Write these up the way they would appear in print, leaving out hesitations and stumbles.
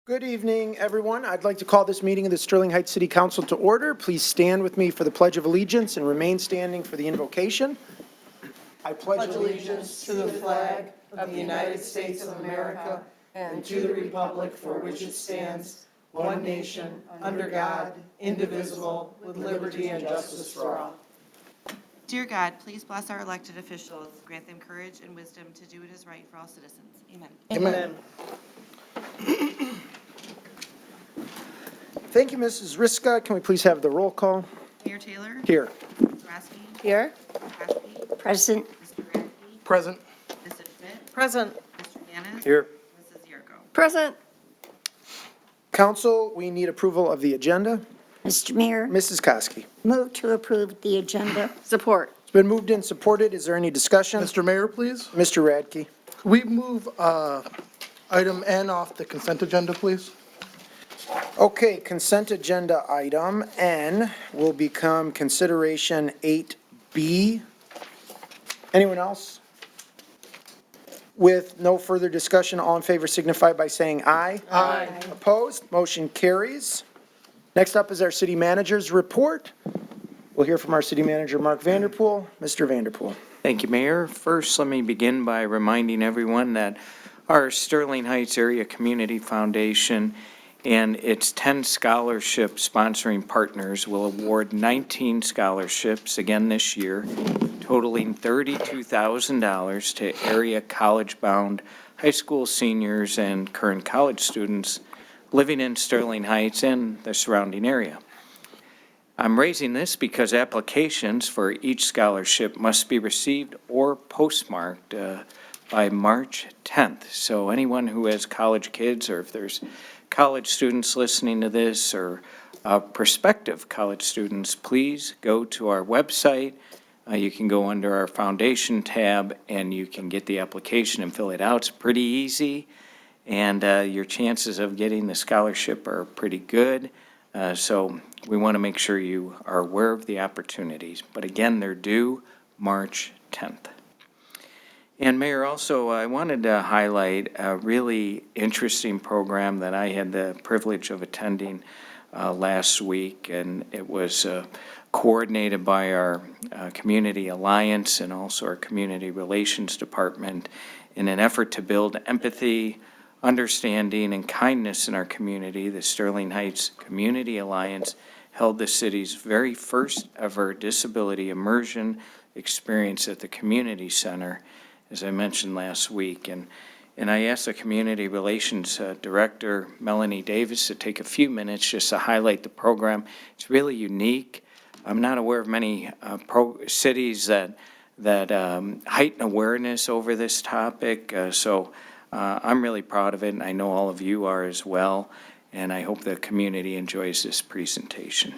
Good evening, everyone. I'd like to call this meeting of the Sterling Heights City Council to order. Please stand with me for the Pledge of Allegiance and remain standing for the invocation. I pledge allegiance to the flag of the United States of America and to the republic for which it stands, one nation, under God, indivisible, with liberty and justice for all. Dear God, please bless our elected officials, grant them courage and wisdom to do what is right for all citizens. Amen. Amen. Thank you, Mrs. Riska. Can we please have the roll call? Mayor Taylor? Here. Mrs. Raski? Here. Raski? Present. Mr. Radke? Present. Mrs. Schmidt? Present. Mr. Yanis? Here. Mrs. Yerko? Present. Council, we need approval of the agenda. Mr. Mayor, Mrs. Koski. move to approve the agenda. Support. It's been moved and supported. Is there any discussion? Mr. Mayor, please. Mr. Radke. Could we move item N off the consent agenda, please? Okay, consent agenda item N will become consideration 8B. Anyone else? With no further discussion, all in favor signify by saying aye. Aye. Opposed? Motion carries. Next up is our city manager's report. We'll hear from our city manager, Mark Vanderpool. Mr. Vanderpool. Thank you, Mayor. First, let me begin by reminding everyone that our Sterling Heights Area Community Foundation and its 10 scholarship sponsoring partners will award 19 scholarships again this year, totaling $32,000 to area college-bound high school seniors and current college students living in Sterling Heights and the surrounding area. I'm raising this because applications for each scholarship must be received or postmarked by March 10th. So anyone who has college kids, or if there's college students listening to this, or prospective college students, please go to our website. You can go under our foundation tab and you can get the application and fill it out. It's pretty easy, and your chances of getting the scholarship are pretty good. So we want to make sure you are aware of the opportunities. But again, they're due March 10th. And Mayor, also, I wanted to highlight a really interesting program that I had the privilege of attending last week, and it was coordinated by our Community Alliance and also our Community Relations Department in an effort to build empathy, understanding, and kindness in our community. The Sterling Heights Community Alliance held the city's very first ever disability immersion experience at the community center, as I mentioned last week. And I asked the Community Relations Director, Melanie Davis, to take a few minutes just to highlight the program. It's really unique. I'm not aware of many cities that heighten awareness over this topic. So I'm really proud of it, and I know all of you are as well. And I hope the community enjoys this presentation.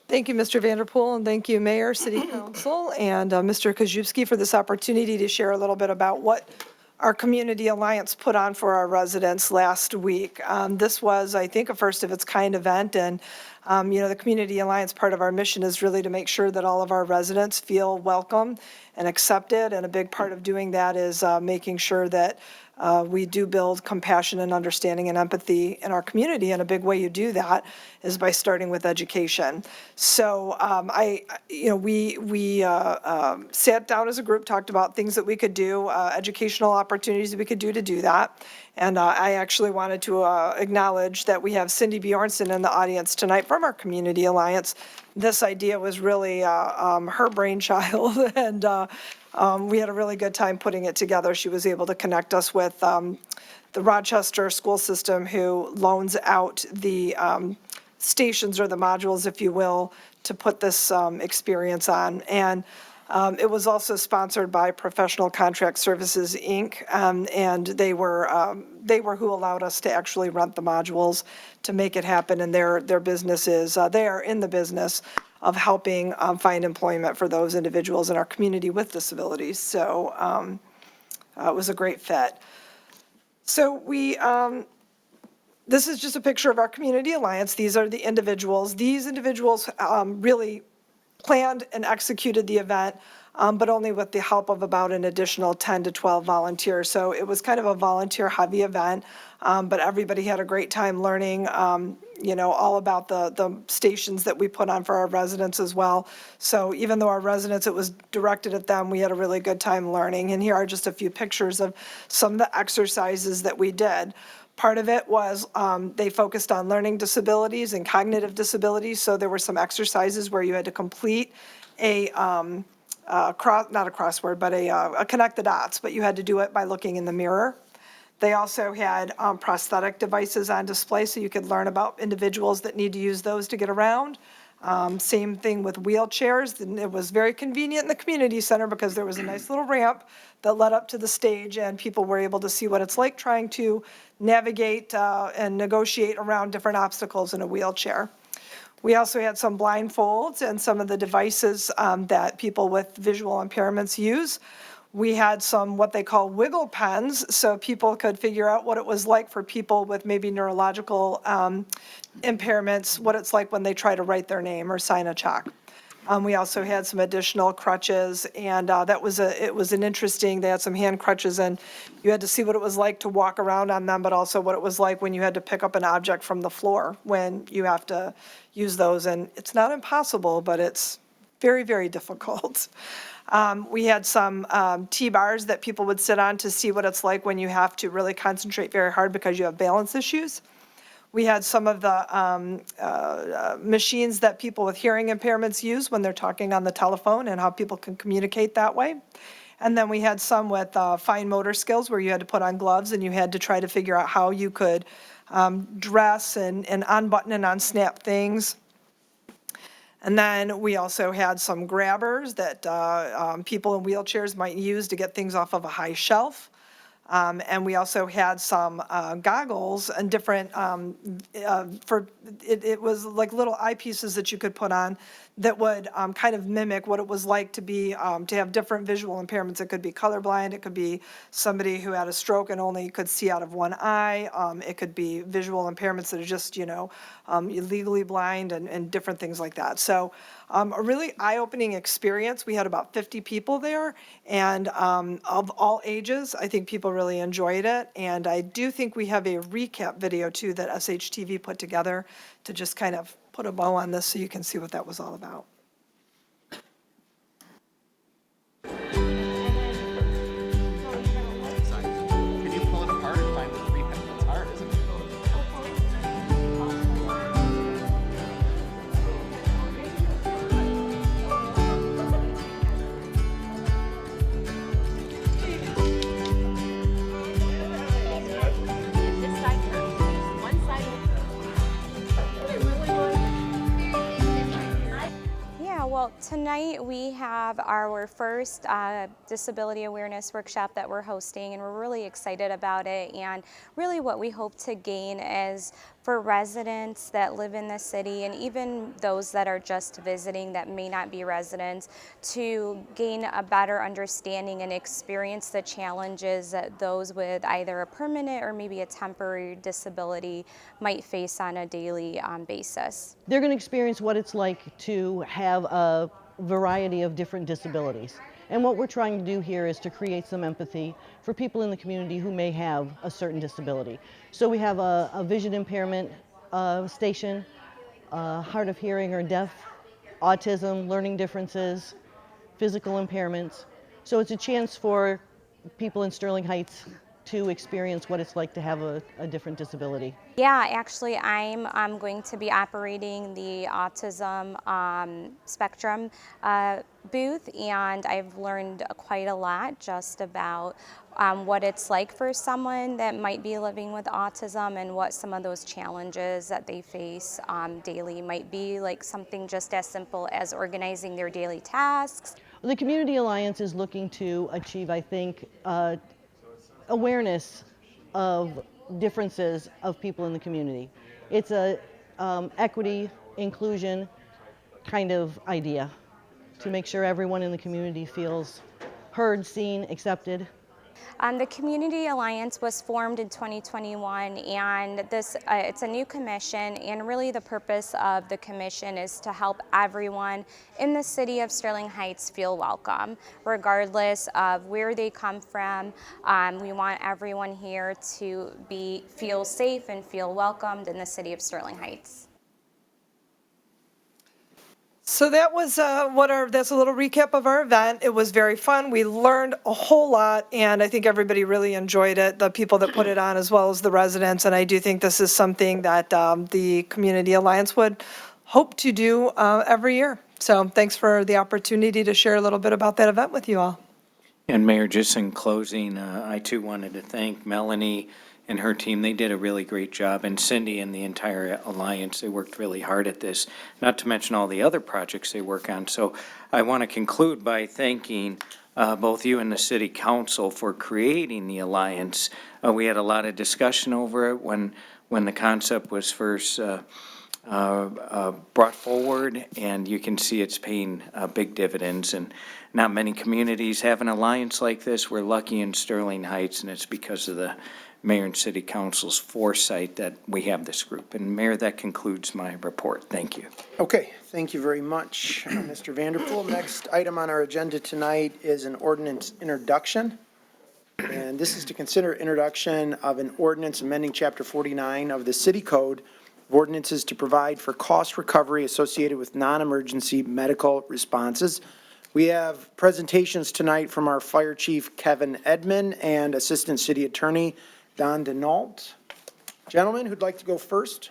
Thank you, Mr. Vanderpool, and thank you, Mayor, City Council, and Mr. Kozubski for this opportunity to share a little bit about what our Community Alliance put on for our residents last week. This was, I think, a first of its kind event, and the Community Alliance, part of our mission is really to make sure that all of our residents feel welcome and accepted, and a big part of doing that is making sure that we do build compassion and understanding and empathy in our community, and a big way you do that is by starting with education. So we sat down as a group, talked about things that we could do, educational opportunities that we could do to do that. And I actually wanted to acknowledge that we have Cindy Bjornson in the audience tonight from our Community Alliance. This idea was really her brainchild, and we had a really good time putting it together. She was able to connect us with the Rochester school system, who loans out the stations, or the modules, if you will, to put this experience on. And it was also sponsored by Professional Contract Services, Inc., and they were who allowed us to actually rent the modules to make it happen. And their business is, they are in the business of helping find employment for those individuals in our community with disabilities. So it was a great fit. So this is just a picture of our Community Alliance. These are the individuals. These individuals really planned and executed the event. but only with the help of about an additional 10 to 12 volunteers. So it was kind of a volunteer-heavy event, but everybody had a great time learning, all about the stations that we put on for our residents as well. So even though our residents, it was directed at them, we had a really good time learning. And here are just a few pictures of some of the exercises that we did. Part of it was they focused on learning disabilities and cognitive disabilities. So there were some exercises where you had to complete not a crossword, but a connect the dots, but you had to do it by looking in the mirror. They also had prosthetic devices on display, so you could learn about individuals that need to use those to get around. Same thing with wheelchairs, and it was very convenient in the community center because there was a nice little ramp that led up to the stage, and people were able to see what it's like trying to navigate and negotiate around different obstacles in a wheelchair. We also had some blindfolds and some of the devices that people with visual impairments use. We had some what they call wiggle pens, so people could figure out what it was like for people with maybe neurological impairments, what it's like when they try to write their name or sign a check. We also had some additional crutches, and it was an interesting, they had some hand crutches, and you had to see what it was like to walk around on them, but also what it was like when you had to pick up an object from the floor when you have to use those. And it's not impossible, but it's very, very difficult. We had some T-bars that people would sit on to see what it's like when you have to really concentrate very hard because you have balance issues. We had some of the machines that people with hearing impairments use when they're talking on the telephone and how people can communicate that way. And then we had some with fine motor skills where you had to put on gloves and you had to try to figure out how you could dress and unbutton and unsnap things. And then we also had some grabbers that people in wheelchairs might use to get things off of a high shelf. And we also had some goggles and different, it was like little eyepieces that you could put on that would kind of mimic what it was like to be, to have different visual impairments. It could be colorblind, it could be somebody who had a stroke and only could see out of one eye. It could be visual impairments that are just, legally blind and different things like that. So a really eye-opening experience. We had about 50 people there, and of all ages. I think people really enjoyed it, and I do think we have a recap video too that SHTV put together to just kind of put a bow on this so you can see what that was all about. Can you pull it apart and find the three pins? It's hard, isn't it? Yeah, well, tonight we have our first disability awareness workshop that we're hosting, and we're really excited about it. And really what we hope to gain is for residents that live in the city, and even those that are just visiting that may not be residents, to gain a better understanding and experience the challenges that those with either a permanent or maybe a temporary disability might face on a daily basis. They're going to experience what it's like to have a variety of different disabilities. And what we're trying to do here is to create some empathy for people in the community who may have a certain disability. So we have a vision impairment station, hard of hearing or deaf, autism, learning differences, physical impairments. So it's a chance for people in Sterling Heights to experience what it's like to have a different disability. Yeah, actually I'm going to be operating the autism spectrum booth, and I've learned quite a lot just about what it's like for someone that might be living with autism and what some of those challenges that they face daily might be, like something just as simple as organizing their daily tasks. The Community Alliance is looking to achieve, I think, awareness of differences of people in the community. It's a equity, inclusion kind of idea to make sure everyone in the community feels heard, seen, accepted. The Community Alliance was formed in 2021, and it's a new commission, and really the purpose of the commission is to help everyone in the city of Sterling Heights feel welcome, regardless of where they come from. We want everyone here to feel safe and feel welcomed in the city of Sterling Heights. So that was that's a little recap of our event. It was very fun. We learned a whole lot, and I think everybody really enjoyed it, the people that put it on as well as the residents. And I do think this is something that the Community Alliance would hope to do every year. So thanks for the opportunity to share a little bit about that event with you all. And Mayor, just in closing, I too wanted to thank Melanie and her team. They did a really great job, and Cindy and the entire alliance, they worked really hard at this, not to mention all the other projects they work on. So I want to conclude by thanking both you and the city council for creating the alliance. We had a lot of discussion over it when the concept was first brought forward, and you can see it's paying big dividends. And not many communities have an alliance like this. We're lucky in Sterling Heights, and it's because of the Mayor and City Council's foresight that we have this group. And Mayor, that concludes my report. Thank you. Okay, thank you very much, Mr. Vanderpool. Next item on our agenda tonight is an ordinance introduction. And this is to consider introduction of an ordinance amending Chapter 49 of the City Code of Ordinances to provide for cost recovery associated with non-emergency medical responses. We have presentations tonight from our Fire Chief Kevin Edmond and Assistant City Attorney Don Denault. Gentlemen, who'd like to go first?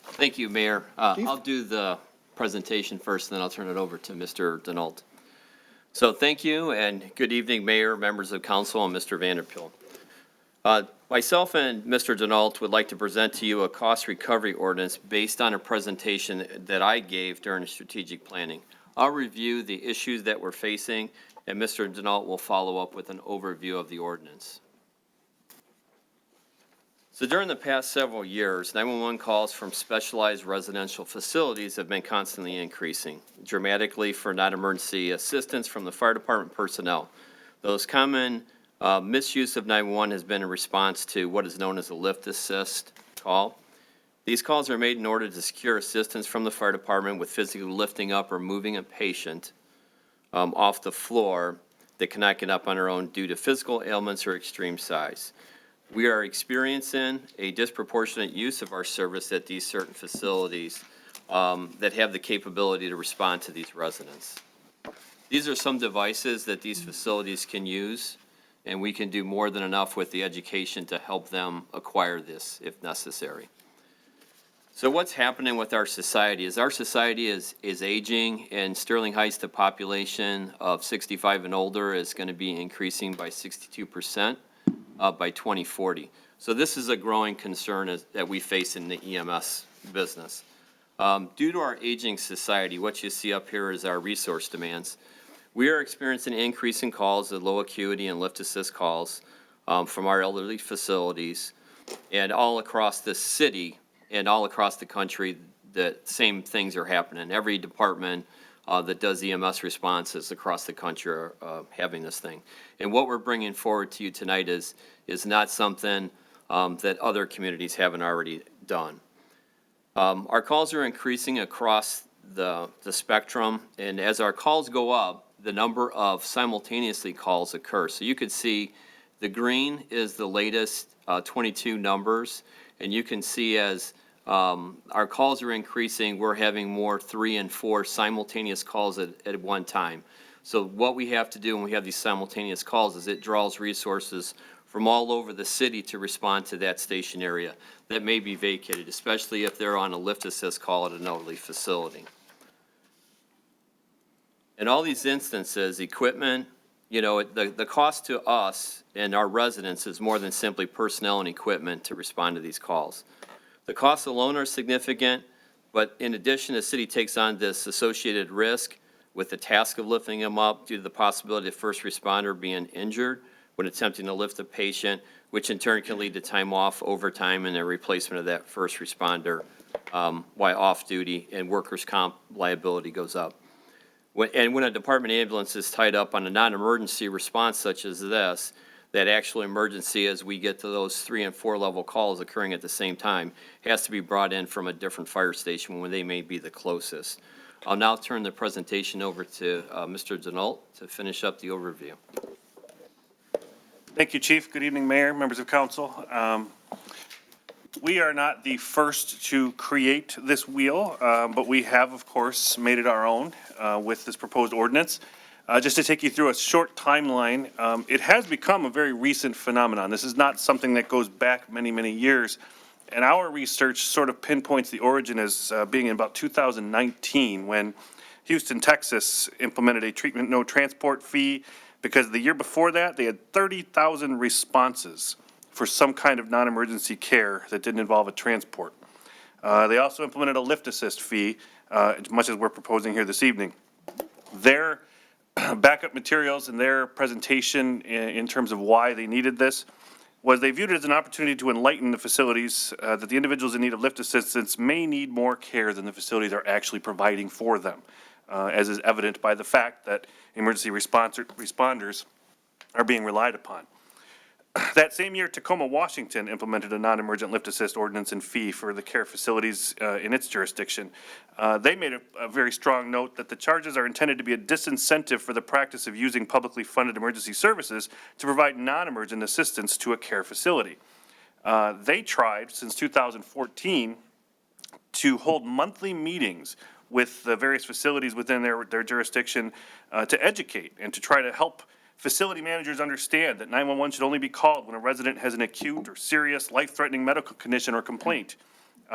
Thank you, Mayor. I'll do the presentation first, and then I'll turn it over to Mr. Denault. So thank you, and good evening, Mayor, members of council, and Mr. Vanderpool. Myself and Mr. Denault would like to present to you a cost recovery ordinance based on a presentation that I gave during strategic planning. I'll review the issues that we're facing, and Mr. Denault will follow up with an overview of the ordinance. So during the past several years, 911 calls from specialized residential facilities have been constantly increasing dramatically for non-emergency assistance from the fire department personnel. Those common misuse of 911 has been in response to what is known as a lift assist call. These calls are made in order to secure assistance from the fire department with physically lifting up or moving a patient off the floor that cannot get up on their own due to physical ailments or extreme size. We are experiencing a disproportionate use of our service at these certain facilities that have the capability to respond to these residents. These are some devices that these facilities can use, and we can do more than enough with the education to help them acquire this if necessary. So what's happening with our society is aging. In Sterling Heights, the population of 65 and older is going to be increasing by 62%. By 2040. So this is a growing concern that we face in the EMS business. Due to our aging society, what you see up here is our resource demands. We are experiencing an increase in calls of low acuity and lift assist calls from our elderly facilities, and all across the city and all across the country, the same things are happening. Every department that does EMS responses across the country are having this thing. And what we're bringing forward to you tonight is not something that other communities haven't already done. Our calls are increasing across the spectrum, and as our calls go up, the number of simultaneously calls occur. So you could see the green is the latest 22 numbers, and you can see as our calls are increasing, we're having more 3 and 4 simultaneous calls at one time. So what we have to do when we have these simultaneous calls is it draws resources from all over the city to respond to that station area that may be vacated, especially if they're on a lift assist call at an elderly facility. In all these instances, equipment, the cost to us and our residents is more than simply personnel and equipment to respond to these calls. The costs alone are significant, but in addition, the city takes on this associated risk with the task of lifting them up due to the possibility of first responder being injured when attempting to lift a patient, which in turn can lead to time off, overtime, and a replacement of that first responder while off duty, and workers' comp liability goes up. When a department ambulance is tied up on a non-emergency response such as this, that actual emergency, as we get to those 3 and 4 level calls occurring at the same time, has to be brought in from a different fire station when they may be the closest. I'll now turn the presentation over to Mr. Denault to finish up the overview. Thank you, Chief. Good evening, Mayor, members of council. We are not the first to create this wheel, but we have, of course, made it our own with this proposed ordinance. Just to take you through a short timeline, it has become a very recent phenomenon. This is not something that goes back many, many years. And our research sort of pinpoints the origin as being in about 2019 when Houston, Texas implemented a treatment no transport fee because the year before that they had 30,000 responses for some kind of non-emergency care that didn't involve a transport. They also implemented a lift assist fee, much as we're proposing here this evening. Their backup materials and their presentation in terms of why they needed this was they viewed it as an opportunity to enlighten the facilities that the individuals in need of lift assistance may need more care than the facilities are actually providing for them, as is evident by the fact that emergency responders are being relied upon. That same year, Tacoma, Washington implemented a non-emergent lift assist ordinance and fee for the care facilities in its jurisdiction. They made a very strong note that the charges are intended to be a disincentive for the practice of using publicly funded emergency services to provide non-emergent assistance to a care facility. They tried since 2014 to hold monthly meetings with the various facilities within their jurisdiction to educate and to try to help facility managers understand that 911 should only be called when a resident has an acute or serious life-threatening medical condition or complaint,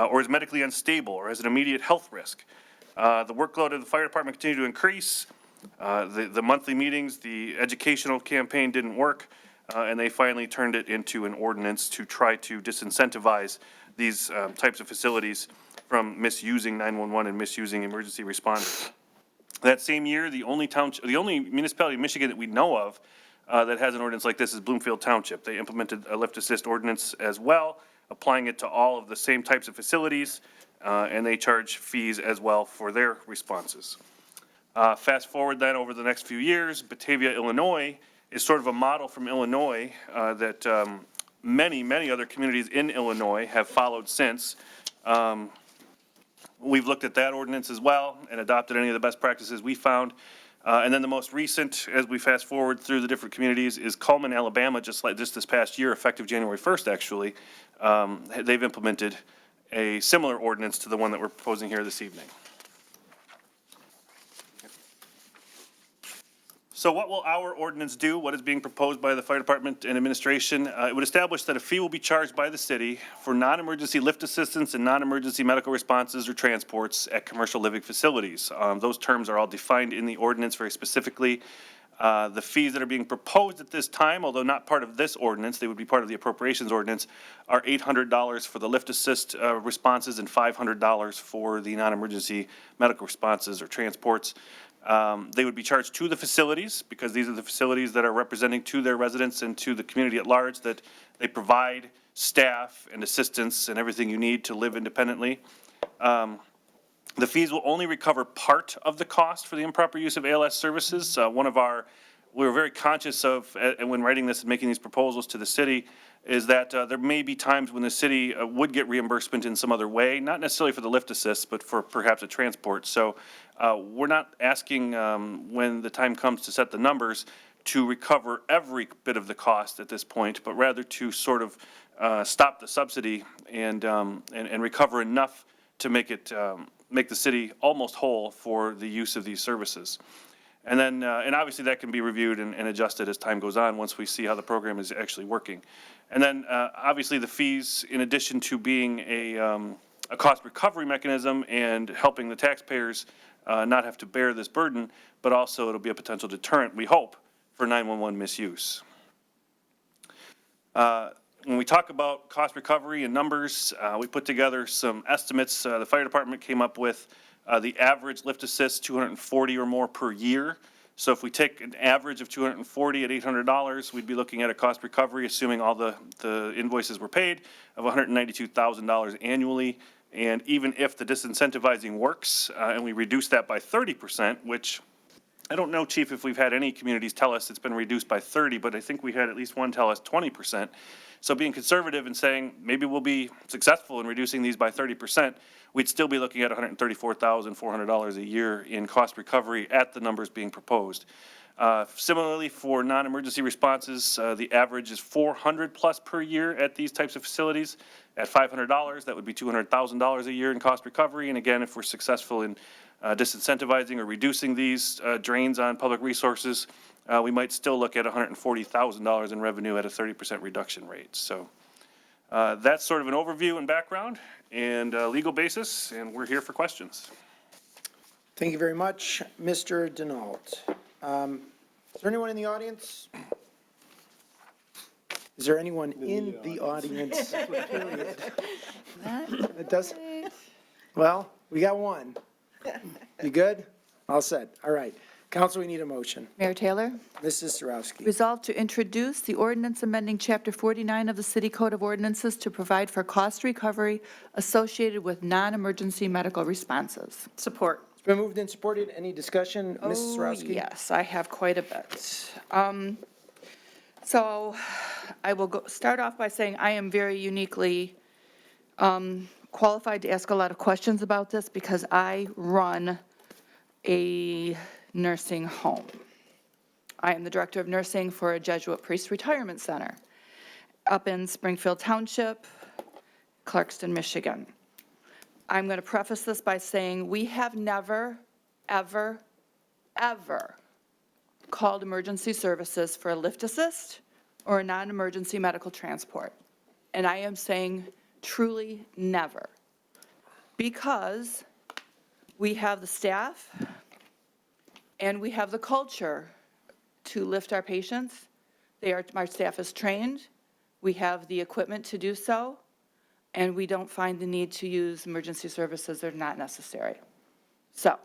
or is medically unstable or has an immediate health risk. The workload of the fire department continued to increase. The monthly meetings, the educational campaign didn't work, and they finally turned it into an ordinance to try to disincentivize these types of facilities from misusing 911 and misusing emergency responders. That same year, the only municipality in Michigan that we know of that has an ordinance like this is Bloomfield Township. They implemented a lift assist ordinance as well, applying it to all of the same types of facilities, and they charge fees as well for their responses. Fast forward then over the next few years, Batavia, Illinois is sort of a model from Illinois that many, many other communities in Illinois have followed since. We've looked at that ordinance as well and adopted any of the best practices we found. And then the most recent, as we fast forward through the different communities, is Cullman, Alabama, just this past year, effective January 1st, actually. They've implemented a similar ordinance to the one that we're proposing here this evening. So what will our ordinance do? What is being proposed by the fire department and administration? It would establish that a fee will be charged by the city for non-emergency lift assistance and non-emergency medical responses or transports at commercial living facilities. Those terms are all defined in the ordinance very specifically. The fees that are being proposed at this time, although not part of this ordinance, they would be part of the appropriations ordinance, are $800 for the lift assist responses and $500 for the non-emergency medical responses or transports. They would be charged to the facilities because these are the facilities that are representing to their residents and to the community at large that they provide staff and assistance and everything you need to live independently. The fees will only recover part of the cost for the improper use of ALS services. We were very conscious of, and when writing this and making these proposals to the city, is that there may be times when the city would get reimbursement in some other way, not necessarily for the lift assist, but for perhaps a transport. So we're not asking when the time comes to set the numbers to recover every bit of the cost at this point, but rather to sort of stop the subsidy and recover enough to make the city almost whole for the use of these services. And then, and obviously that can be reviewed and adjusted as time goes on once we see how the program is actually working. And then, obviously the fees, in addition to being a cost recovery mechanism and helping the taxpayers not have to bear this burden, but also it'll be a potential deterrent, we hope, for 911 misuse. When we talk about cost recovery and numbers, we put together some estimates. The fire department came up with the average lift assist, 240 or more per year. So if we take an average of 240 at $800, we'd be looking at a cost recovery, assuming all the invoices were paid, of $192,000 annually. And even if the disincentivizing works, and we reduce that by 30%, which I don't know, Chief, if we've had any communities tell us it's been reduced by 30, but I think we had at least one tell us 20%. So being conservative and saying maybe we'll be successful in reducing these by 30%, we'd still be looking at $134,400 a year in cost recovery at the numbers being proposed. Similarly, for non-emergency responses, the average is $400 plus per year at these types of facilities. At $500, that would be $200,000 a year in cost recovery. And again, if we're successful in disincentivizing or reducing these drains on public resources, we might still look at $140,000 in revenue at a 30% reduction rate. So that's sort of an overview and background and legal basis, and we're here for questions. Thank you very much, Mr. Denault. Is there anyone in the audience? Is there anyone in the audience? Period. It does. Well, we got one. You good? All set. All right. Council, we need a motion. Mayor Taylor, Mrs. Sarowski. resolved to introduce the ordinance amending Chapter 49 of the City Code of Ordinances to provide for cost recovery associated with non-emergency medical responses. Support. It's been moved and supported. Any discussion? Mrs. Sarowski? Yes, I have quite a bit. So I will start off by saying I am very uniquely qualified to ask a lot of questions about this because I run a nursing home. I am the director of nursing for a Jesuit priest retirement center up in Springfield Township, Clarkston, Michigan. I'm going to preface this by saying we have never, ever, ever called emergency services for a lift assist or a non-emergency medical transport. And I am saying truly never. Because we have the staff and we have the culture to lift our patients. Our staff is trained. We have the equipment to do so. And we don't find the need to use emergency services that are not necessary. So,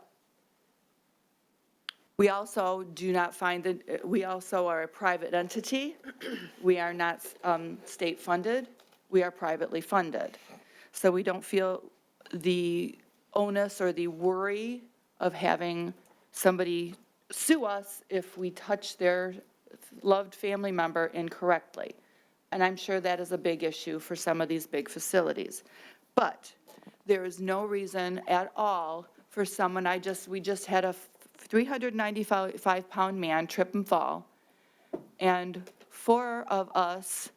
we also do not find that, we also are a private entity. We are not state funded. We are privately funded. So we don't feel the onus or the worry of having somebody sue us if we touch their loved family member incorrectly. And I'm sure that is a big issue for some of these big facilities. But there is no reason at all for someone, we just had a 395-pound man trip and fall, and 4 of us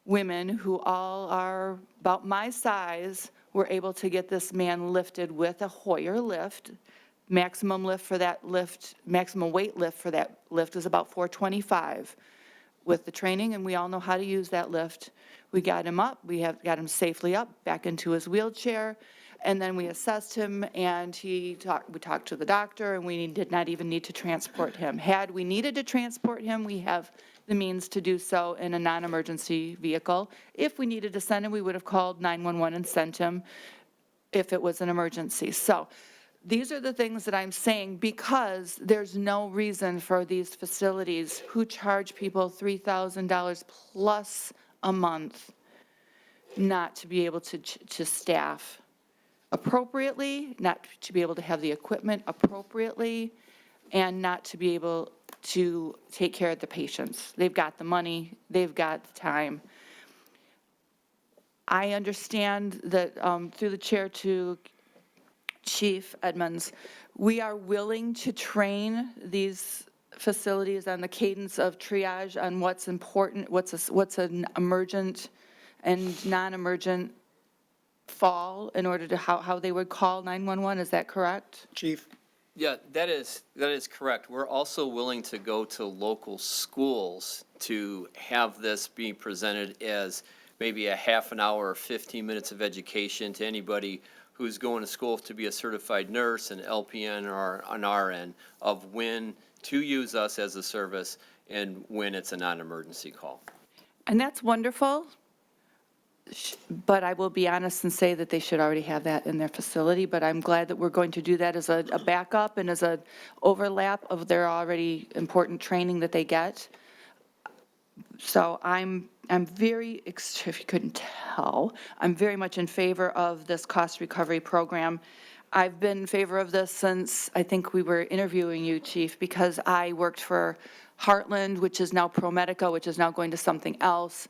women who all are about my size were able to get this man lifted with a Hoyer lift. Maximum weight lift for that lift is about 425 with the training, and we all know how to use that lift. We got him up, got him safely up, back into his wheelchair, and then we assessed him, and we talked to the doctor, and we did not even need to transport him. Had we needed to transport him, we have the means to do so in a non-emergency vehicle. If we needed to send him, we would have called 911 and sent him if it was an emergency. So these are the things that I'm saying because there's no reason for these facilities who charge people $3,000 plus a month not to be able to staff appropriately, not to be able to have the equipment appropriately, and not to be able to take care of the patients. They've got the money, they've got the time. I understand that through the chair to Chief Edmonds, we are willing to train these facilities on the cadence of triage on what's important, what's an emergent and non-emergent fall in order to how they would call 911. Is that correct? Chief? Yeah, that is correct. We're also willing to go to local schools to have this be presented as maybe a half an hour or 15 minutes of education to anybody who's going to school to be a certified nurse, an LPN, or an RN, of when to use us as a service and when it's a non-emergency call. And that's wonderful, but I will be honest and say that they should already have that in their facility, but I'm glad that we're going to do that as a backup and as an overlap of their already important training that they get. So I'm very, if you couldn't tell, I'm very much in favor of this cost recovery program. I've been in favor of this since I think we were interviewing you, Chief, because I worked for Heartland, which is now ProMedica, which is now going to something else,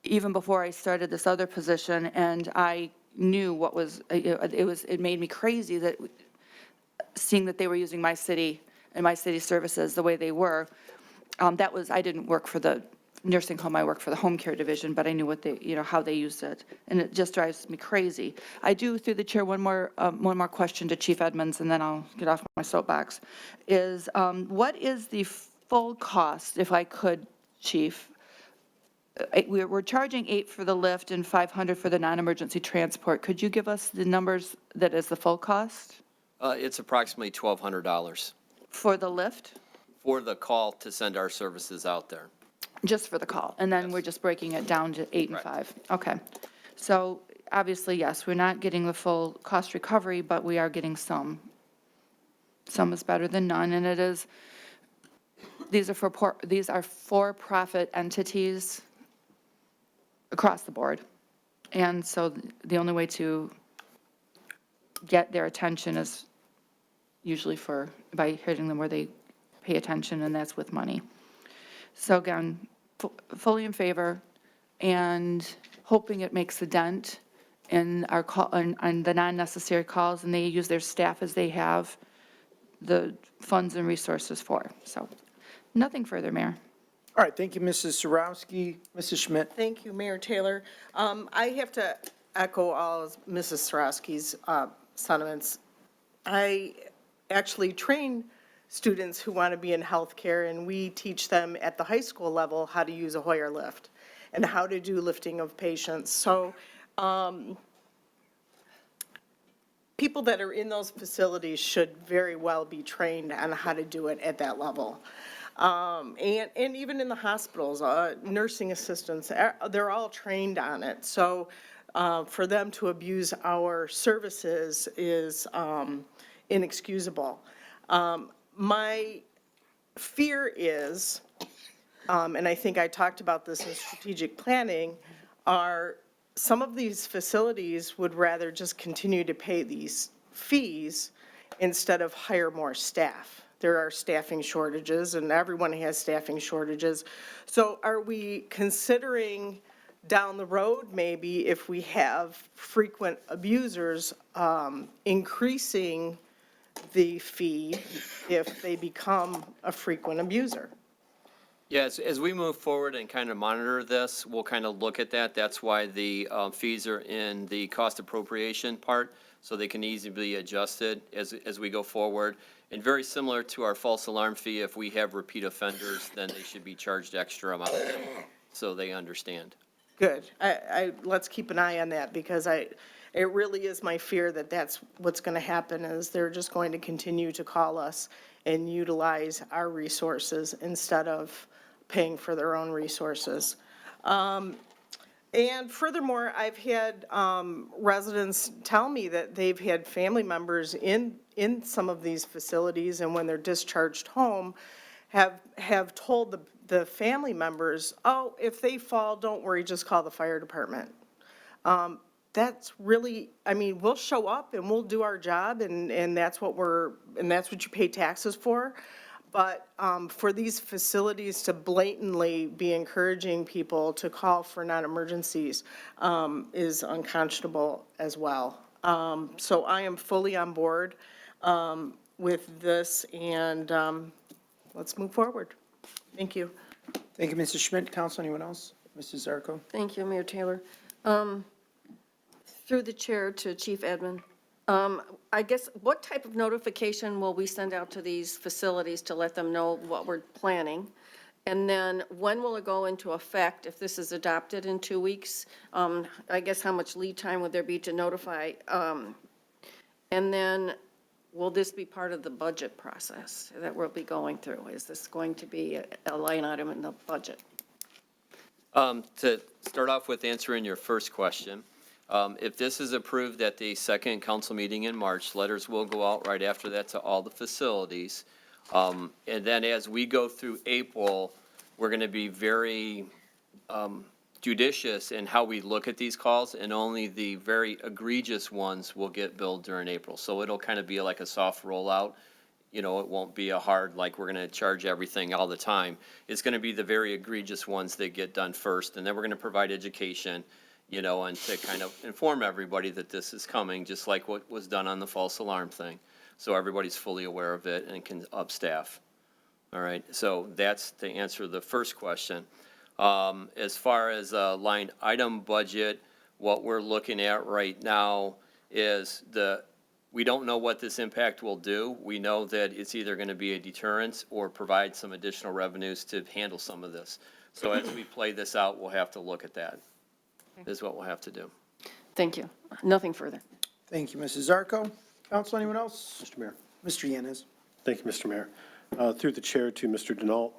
even before I started this other position, and I knew what was, it made me crazy that, seeing that they were using my city and my city services the way they were. I didn't work for the nursing home, I worked for the home care division, but I knew what they, how they used it, and it just drives me crazy. I do, through the chair, one more question to Chief Edmonds, and then I'll get off my soapbox, is what is the full cost, if I could, Chief? We're charging $8 for the lift and $500 for the non-emergency transport. Could you give us the numbers that is the full cost? It's approximately $1,200 For the lift? for the call to send our services out there. Just for the call, and then we're just breaking it down to 8 and Correct. 5. Okay. So obviously, yes, we're not getting the full cost recovery, but we are getting some. Some is better than none, and it is, these are for-profit entities across the board. And so the only way to get their attention is usually by hitting them where they pay attention, and that's with money. So again, fully in favor, and hoping it makes a dent in our call, on the non-necessary calls, and they use their staff as they have the funds and resources for. So nothing further, Mayor. All right, thank you, Mrs. Sarowski. Mrs. Schmidt. Thank you, Mayor Taylor. I have to echo all of Mrs. Sarowski's sentiments. I actually train students who want to be in healthcare, and we teach them at the high school level how to use a Hoyer lift and how to do lifting of patients. So people that are in those facilities should very well be trained on how to do it at that level. And even in the hospitals, nursing assistants, they're all trained on it. So for them to abuse our services is inexcusable. My fear is, and I think I talked about this in strategic planning, are some of these facilities would rather just continue to pay these fees instead of hire more staff. There are staffing shortages, and everyone has staffing shortages. So are we considering down the road, maybe if we have frequent abusers, increasing the fee if they become a frequent abuser? Yes, as we move forward and kind of monitor this, we'll kind of look at that. That's why the fees are in the cost appropriation part, so they can easily be adjusted as we go forward. And very similar to our false alarm fee, if we have repeat offenders, then they should be charged extra amount, so they understand. Good. Let's keep an eye on that, because it really is my fear that that's what's going to happen, is they're just going to continue to call us and utilize our resources instead of paying for their own resources. And furthermore, I've had residents tell me that they've had family members in some of these facilities, and when they're discharged home, have told the family members, oh, if they fall, don't worry, just call the fire department. That's really, I mean, we'll show up and we'll do our job, and that's what you pay taxes for. But for these facilities to blatantly be encouraging people to call for non-emergencies is unconscionable as well. So I am fully on board with this, and let's move forward. Thank you. Thank you, Mrs. Schmidt. Council, anyone else? Mrs. Zarko. Thank you, Mayor Taylor. Through the chair to Chief Edmond, I guess, what type of notification will we send out to these facilities to let them know what we're planning? And then when will it go into effect if this is adopted in 2 weeks? I guess how much lead time would there be to notify? And then will this be part of the budget process that we'll be going through? Is this going to be a line item in the budget? To start off with answering your first question, if this is approved at the second council meeting in March, letters will go out right after that to all the facilities. And then as we go through April, we're going to be very judicious in how we look at these calls, and only the very egregious ones will get billed during April. So it'll kind of be like a soft rollout. You know, it won't be a hard, like, we're going to charge everything all the time. It's going to be the very egregious ones that get done first, and then we're going to provide education, you know, and to kind of inform everybody that this is coming, just like what was done on the false alarm thing. So everybody's fully aware of it and can up-staff. All right, so that's to answer the first question. As far as a line item budget, what we're looking at right now is we don't know what this impact will do. We know that it's either going to be a deterrence or provide some additional revenues to handle some of this. So as we play this out, we'll have to look at that, is what we'll have to do. Thank you. Nothing further. Thank you, Mrs. Zarco. Council, anyone else? Mr. Mayor. Mr. Yanez. Thank you, Mr. Mayor. Through the chair to Mr. Denault.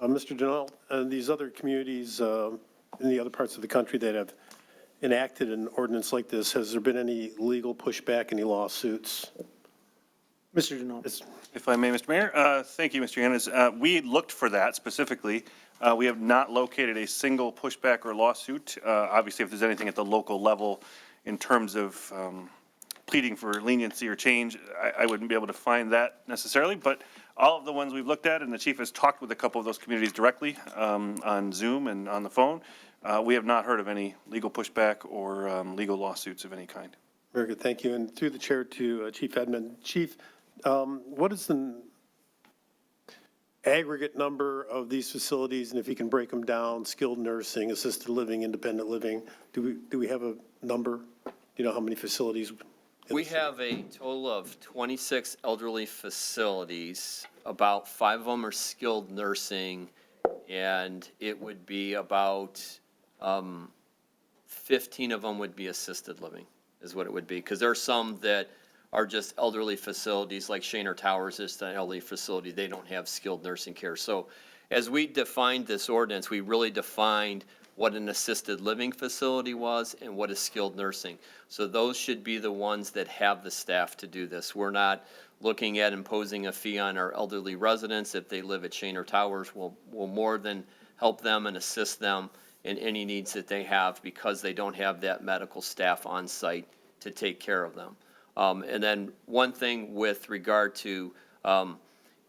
Mr. Denault, these other communities in the other parts of the country that have enacted an ordinance like this, has there been any legal pushback, any lawsuits? Mr. Denault. If I may, Mr. Mayor, thank you, Mr. Yanez. We looked for that specifically. We have not located a single pushback or lawsuit. Obviously, if there's anything at the local level in terms of pleading for leniency or change, I wouldn't be able to find that necessarily, but all of the ones we've looked at, and the chief has talked with a couple of those communities directly on Zoom and on the phone, we have not heard of any legal pushback or legal lawsuits of any kind. Very good, thank you. And through the chair to Chief Edmund. Chief, what is the aggregate number of these facilities, and if you can break them down, skilled nursing, assisted living, independent living, do we have a number? Do you know how many facilities? We have a total of 26 elderly facilities. About 5 of them are skilled nursing, and it would be about 15 of them would be assisted living, is what it would be. Because there are some that are just elderly facilities, like Shaner Towers is an elderly facility. They don't have skilled nursing care. So as we defined this ordinance, we really defined what an assisted living facility was and what is skilled nursing. So those should be the ones that have the staff to do this. We're not looking at imposing a fee on our elderly residents. If they live at Shaner Towers, we'll more than help them and assist them in any needs that they have, because they don't have that medical staff on site to take care of them. And then one thing with regard to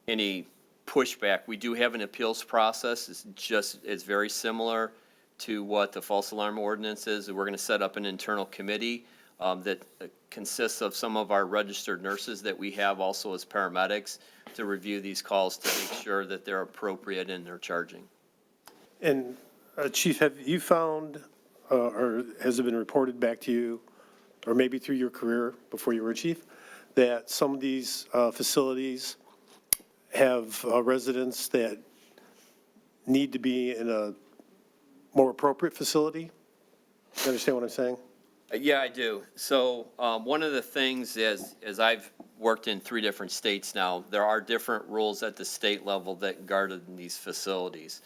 any pushback, we do have an appeals process. It's very similar to what the false alarm ordinance is. We're going to set up an internal committee that consists of some of our registered nurses that we have also as paramedics to review these calls to make sure that they're appropriate in their charging. And Chief, have you found, or has it been reported back to you, or maybe through your career before you were chief, that some of these facilities have residents that need to be in a more appropriate facility? You understand what I'm saying? Yeah, I do. So one of the things is, as I've worked in 3 different states now, there are different rules at the state level that guard these facilities.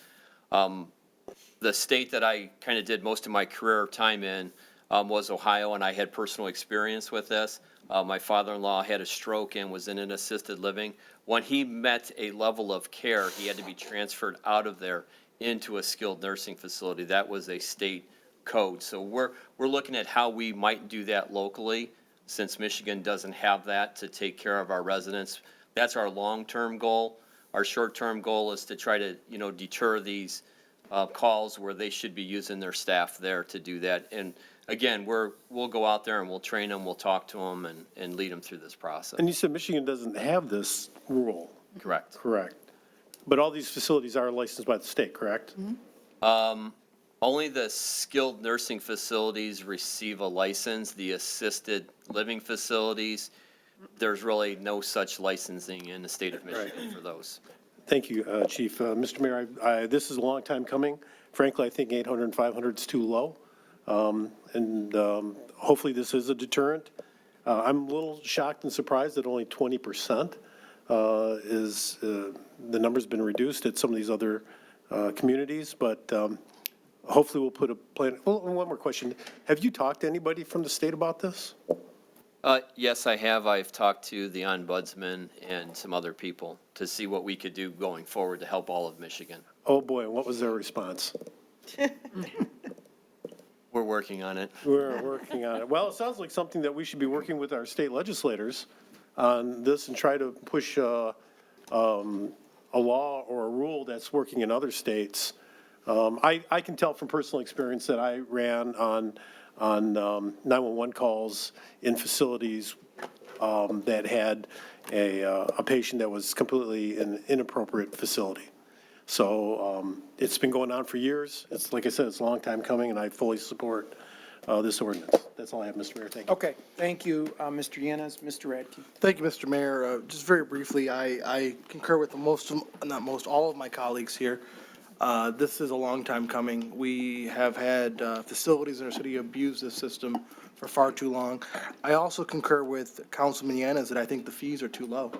The state that I kind of did most of my career time in was Ohio, and I had personal experience with this. My father-in-law had a stroke and was in an assisted living. When he met a level of care, he had to be transferred out of there into a skilled nursing facility. That was a state code. So we're looking at how we might do that locally, since Michigan doesn't have that to take care of our residents. That's our long-term goal. Our short-term goal is to try to, deter these calls where they should be using their staff there to do that. And again, we'll go out there and we'll train them, we'll talk to them and lead them through this process. And you said Michigan doesn't have this rule. Correct. Correct. But all these facilities are licensed by the state, correct? Only the skilled nursing facilities receive a license. The assisted living facilities, there's really no such licensing in the state of Michigan for those. Thank you, Chief. Mr. Mayor, this is a long time coming. Frankly, I think 800 and 500 is too low. Hopefully this is a deterrent. I'm a little shocked and surprised that only 20% is the number's been reduced at some of these other communities, but hopefully we'll put a plan. Well, one more question. Have you talked to anybody from the state about this? Yes, I have. I've talked to the ombudsman and some other people to see what we could do going forward to help all of Michigan. Oh, boy, what was their response? We're working on it. We're working on it. Well, it sounds like something that we should be working with our state legislators on this and try to push a law or a rule that's working in other states. I can tell from personal experience that I ran on 911 calls in facilities that had a patient that was completely in an inappropriate facility. So it's been going on for years. It's, like I said, it's a long time coming, and I fully support this ordinance. That's all I have, Mr. Mayor. Thank you. Okay, thank you, Mr. Yanas. Mr. Radke. Thank you, Mr. Mayor. Just very briefly, I concur with all of my colleagues here. This is a long time coming. We have had facilities in our city abuse this system for far too long. I also concur with Councilman Yanas that I think the fees are too low.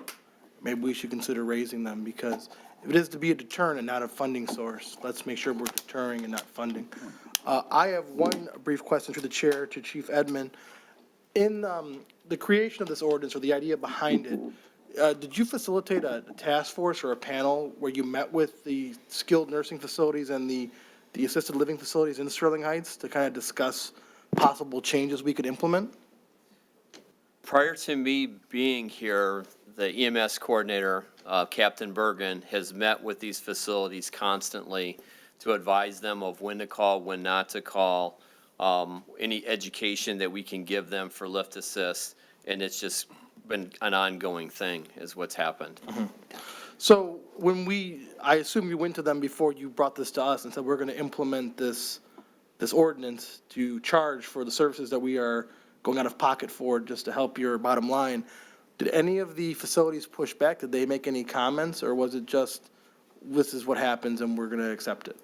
Maybe we should consider raising them, because if it is to be a deterrent and not a funding source, let's make sure we're deterring and not funding. I have one brief question through the chair to Chief Edmond. In the creation of this ordinance, or the idea behind it, did you facilitate a task force or a panel where you met with the skilled nursing facilities and the assisted living facilities in Sterling Heights to kind of discuss possible changes we could implement? Prior to me being here, the EMS coordinator, Captain Bergen, has met with these facilities constantly to advise them of when to call, when not to call, any education that we can give them for lift assist, and it's just been an ongoing thing, is what's happened. So I assume you went to them before you brought this to us and said, we're going to implement this ordinance to charge for the services that we are going out of pocket for just to help your bottom line. Did any of the facilities push back? Did they make any comments, or was it just, this is what happens and we're going to accept it?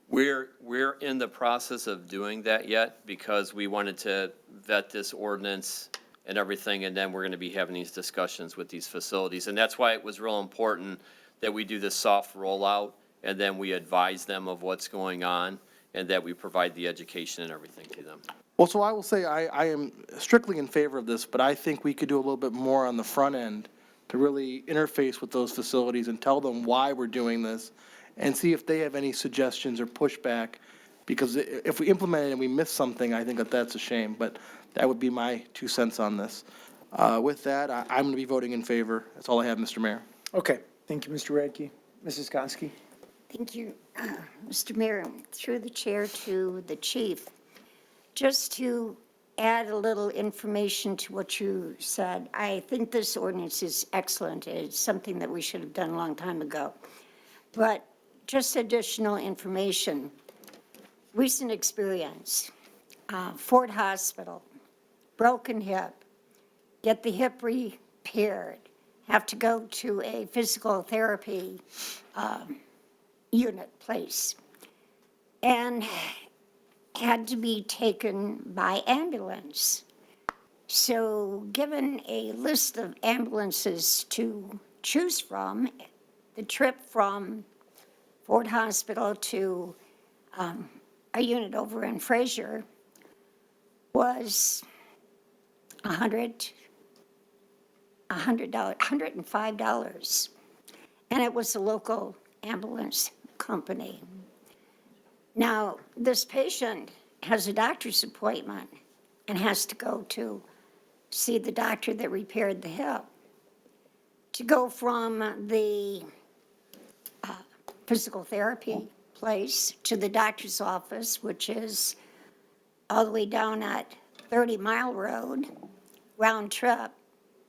We're in the process of doing that yet, because we wanted to vet this ordinance and everything, and then we're going to be having these discussions with these facilities. And that's why it was real important that we do this soft rollout, and then we advise them of what's going on, and that we provide the education and everything to them. Well, so I will say I am strictly in favor of this, but I think we could do a little bit more on the front end to really interface with those facilities and tell them why we're doing this, and see if they have any suggestions or pushback, because if we implement it and we miss something, I think that that's a shame. But that would be my 2 cents on this. With that, I'm going to be voting in favor. That's all I have, Mr. Mayor. Okay, thank you, Mr. Radke. Mrs. Konski. Thank you, Mr. Mayor. Through the chair to the chief, just to add a little information to what you said, I think this ordinance is excellent. It's something that we should have done a long time ago. But just additional information, recent experience, Ford Hospital, broken hip, get the hip repaired, have to go to a physical therapy unit place, and had to be taken by ambulance. So given a list of ambulances to choose from, the trip from Ford Hospital to a unit over in Fraser was $105. And it was a local ambulance company. Now, this patient has a doctor's appointment and has to go to see the doctor that repaired the hip. To go from the physical therapy place to the doctor's office, which is all the way down at 30 Mile Road, round trip,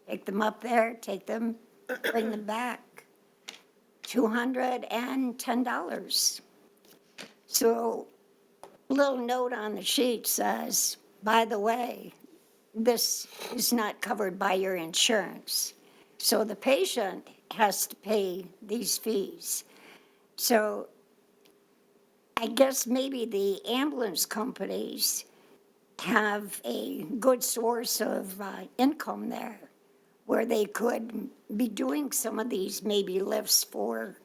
take them up there, take them, bring them back, $210. So a little note on the sheet says, by the way, this is not covered by your insurance. So the patient has to pay these fees. So I guess maybe the ambulance companies have a good source of income there, where they could be doing some of these maybe lifts for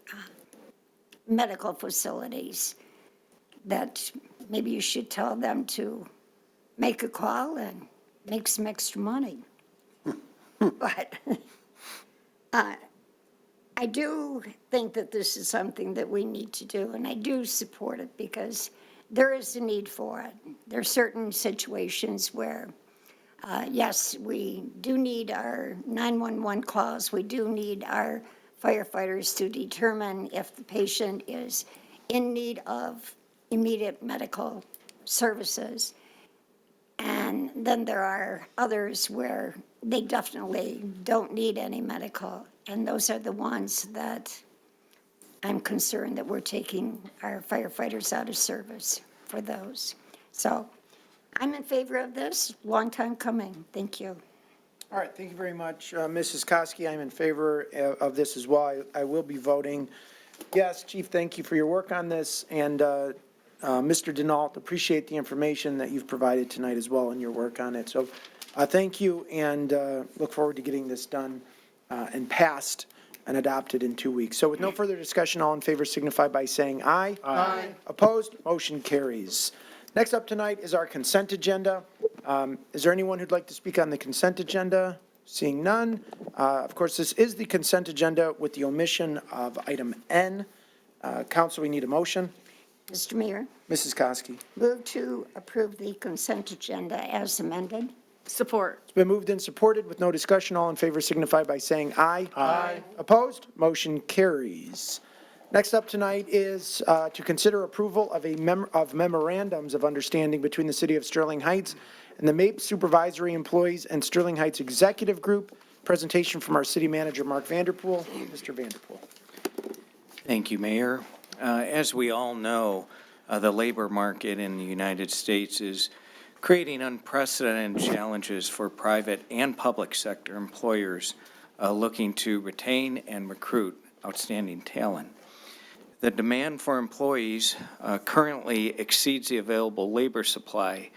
medical facilities, that maybe you should tell them to make a call and make some extra money. But I do think that this is something that we need to do, and I do support it, because there is a need for it. There are certain situations where, yes, we do need our 911 calls. We do need our firefighters to determine if the patient is in need of immediate medical services. And then there are others where they definitely don't need any medical. And those are the ones that I'm concerned that we're taking our firefighters out of service for those. So I'm in favor of this, long time coming. Thank you. All right, thank you very much, Mrs. Koski. I'm in favor of this as well. I will be voting yes. Chief, thank you for your work on this. And Mr. Denault, appreciate the information that you've provided tonight as well in your work on it. So thank you, and look forward to getting this done and passed and adopted in 2 weeks. So with no further discussion, all in favor signify by saying aye. Aye. Opposed? Motion carries. Next up tonight is our consent agenda. Is there anyone who'd like to speak on the consent agenda? Seeing none. Of course, this is the consent agenda with the omission of item N. Council, we need a motion. Mr. Mayor, Mrs. Koski. move to approve the consent agenda as amended. Support. It's been moved and supported with no discussion. All in favor signify by saying aye. Aye. Opposed? Motion carries. Next up tonight is to consider approval of memorandums of understanding between the City of Sterling Heights and the MAPE Supervisory Employees and Sterling Heights Executive Group. Presentation from our City Manager, Mark Vanderpool. Mr. Vanderpool. Thank you, Mayor. As we all know, the labor market in the United States is creating unprecedented challenges for private and public sector employers looking to retain and recruit outstanding talent. The demand for employees currently exceeds the available labor supply,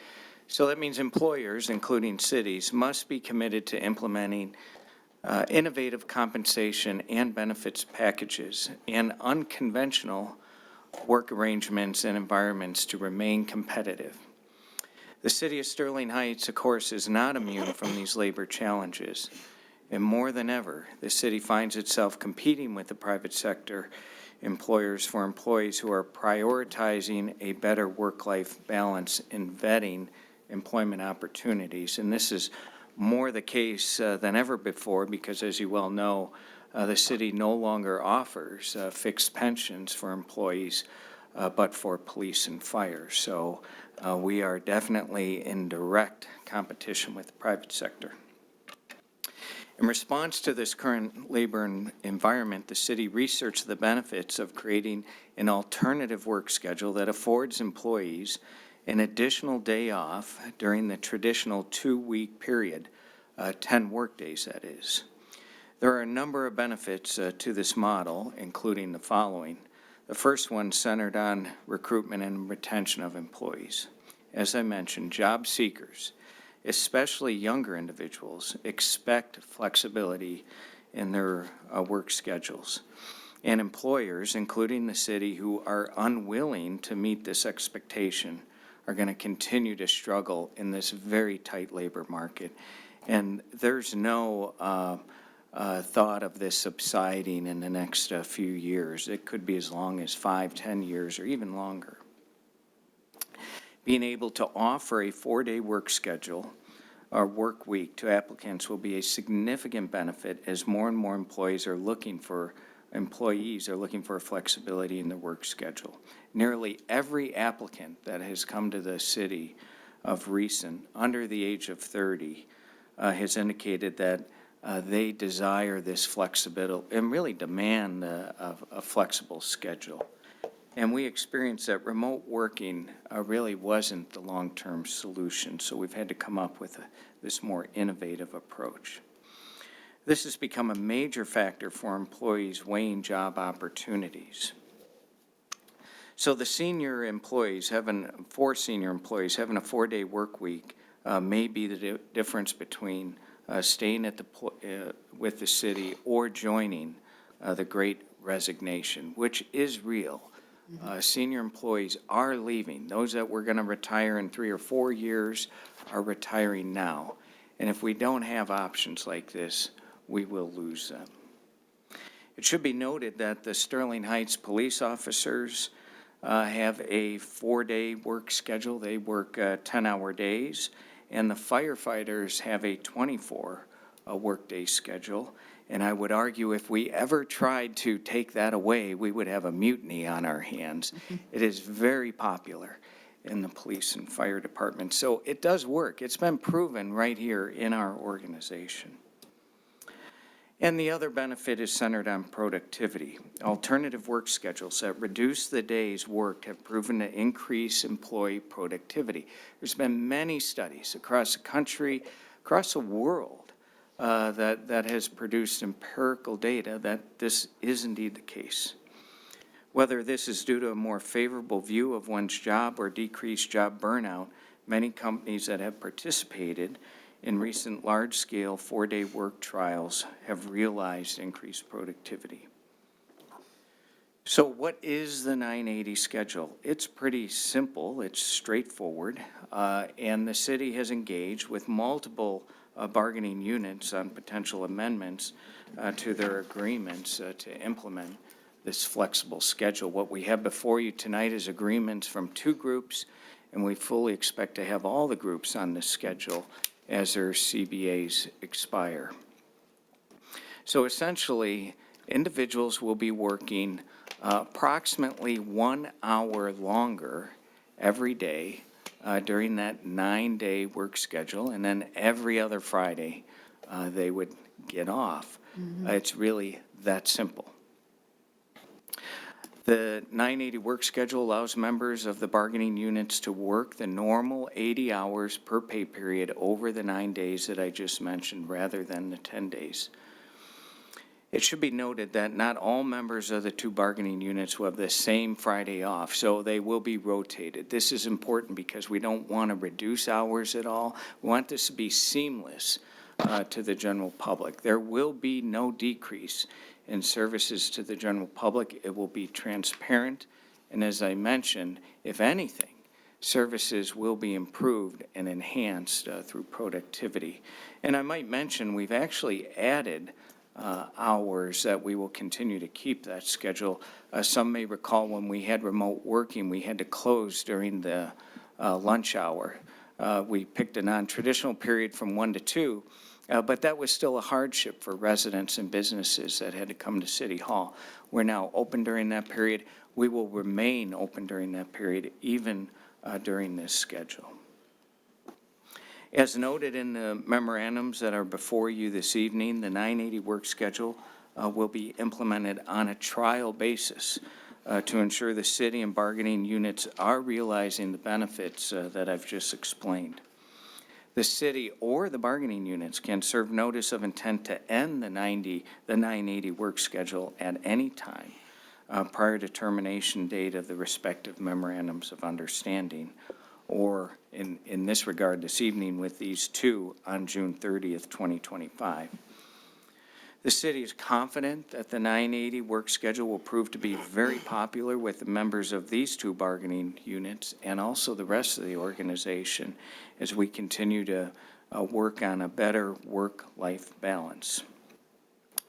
so that means employers, including cities, must be committed to implementing innovative compensation and benefits packages and unconventional work arrangements and environments to remain competitive. The City of Sterling Heights, of course, is not immune from these labor challenges. And more than ever, the city finds itself competing with the private sector employers for employees who are prioritizing a better work-life balance in vetting employment opportunities. And this is more the case than ever before because, as you well know, the city no longer offers fixed pensions for employees, but for police and fire. So we are definitely in direct competition with the private sector. In response to this current labor environment, the city researched the benefits of creating an alternative work schedule that affords employees an additional day off during the traditional 2-week period, 10 workdays that is. There are a number of benefits to this model, including the following. The first one centered on recruitment and retention of employees. As I mentioned, job seekers, especially younger individuals, expect flexibility in their work schedules. And employers, including the city, who are unwilling to meet this expectation are going to continue to struggle in this very tight labor market. And there's no thought of this subsiding in the next few years. It could be as long as 5-10 years or even longer. Being able to offer a 4-day work schedule or work week to applicants will be a significant benefit as more and more employees are looking for flexibility in their work schedule. Nearly every applicant that has come to the city of recent, under the age of 30, has indicated that they desire this flexibility and really demand a flexible schedule. And we experienced that remote working really wasn't the long-term solution, so we've had to come up with this more innovative approach. This has become a major factor for employees weighing job opportunities. So the senior employees, having 4 senior employees, having a 4-day work week may be the difference between staying at with the city or joining the Great Resignation, which is real. Senior employees are leaving. Those that were going to retire in 3 or 4 years are retiring now. And if we don't have options like this, we will lose them. It should be noted that the Sterling Heights police officers have a 4-day work schedule. They work 10-hour days, and the firefighters have a 24-workday schedule. And I would argue if we ever tried to take that away, we would have a mutiny on our hands. It is very popular in the police and fire department. So it does work. It's been proven right here in our organization. And the other benefit is centered on productivity. Alternative work schedules that reduce the days worked have proven to increase employee productivity. There's been many studies across the country, across the world, that has produced empirical data that this is indeed the case. Whether this is due to a more favorable view of one's job or decreased job burnout, many companies that have participated in recent large-scale 4-day work trials have realized increased productivity. So what is the 980 schedule? It's pretty simple, it's straightforward, and the city has engaged with multiple bargaining units on potential amendments to their agreements to implement this flexible schedule. What we have before you tonight is agreements from 2 groups, and we fully expect to have all the groups on this schedule as their CBAs expire. So essentially, individuals will be working approximately 1 hour longer every day during that 9-day work schedule, and then every other Friday they would get off. It's really that simple. The 980 work schedule allows members of the bargaining units to work the normal 80 hours per pay period over the 9 days that I just mentioned, rather than the 10 days. It should be noted that not all members of the 2 bargaining units will have the same Friday off, so they will be rotated. This is important because we don't want to reduce hours at all. We want this to be seamless to the general public. There will be no decrease in services to the general public. It will be transparent, and as I mentioned, if anything, services will be improved and enhanced through productivity. And I might mention we've actually added hours that we will continue to keep that schedule. Some may recall when we had remote working, we had to close during the lunch hour. We picked a non-traditional period from 1 to 2, but that was still a hardship for residents and businesses that had to come to City Hall. We're now open during that period. We will remain open during that period, even during this schedule. As noted in the memorandums that are before you this evening, the 980 work schedule will be implemented on a trial basis to ensure the city and bargaining units are realizing the benefits that I've just explained. The city or the bargaining units can serve notice of intent to end the 980 work schedule at any time prior to termination date of the respective memorandums of understanding, or in this regard this evening with these 2 on June 30th, 2025. The city is confident that the 980 work schedule will prove to be very popular with the members of these 2 bargaining units and also the rest of the organization as we continue to work on a better work-life balance.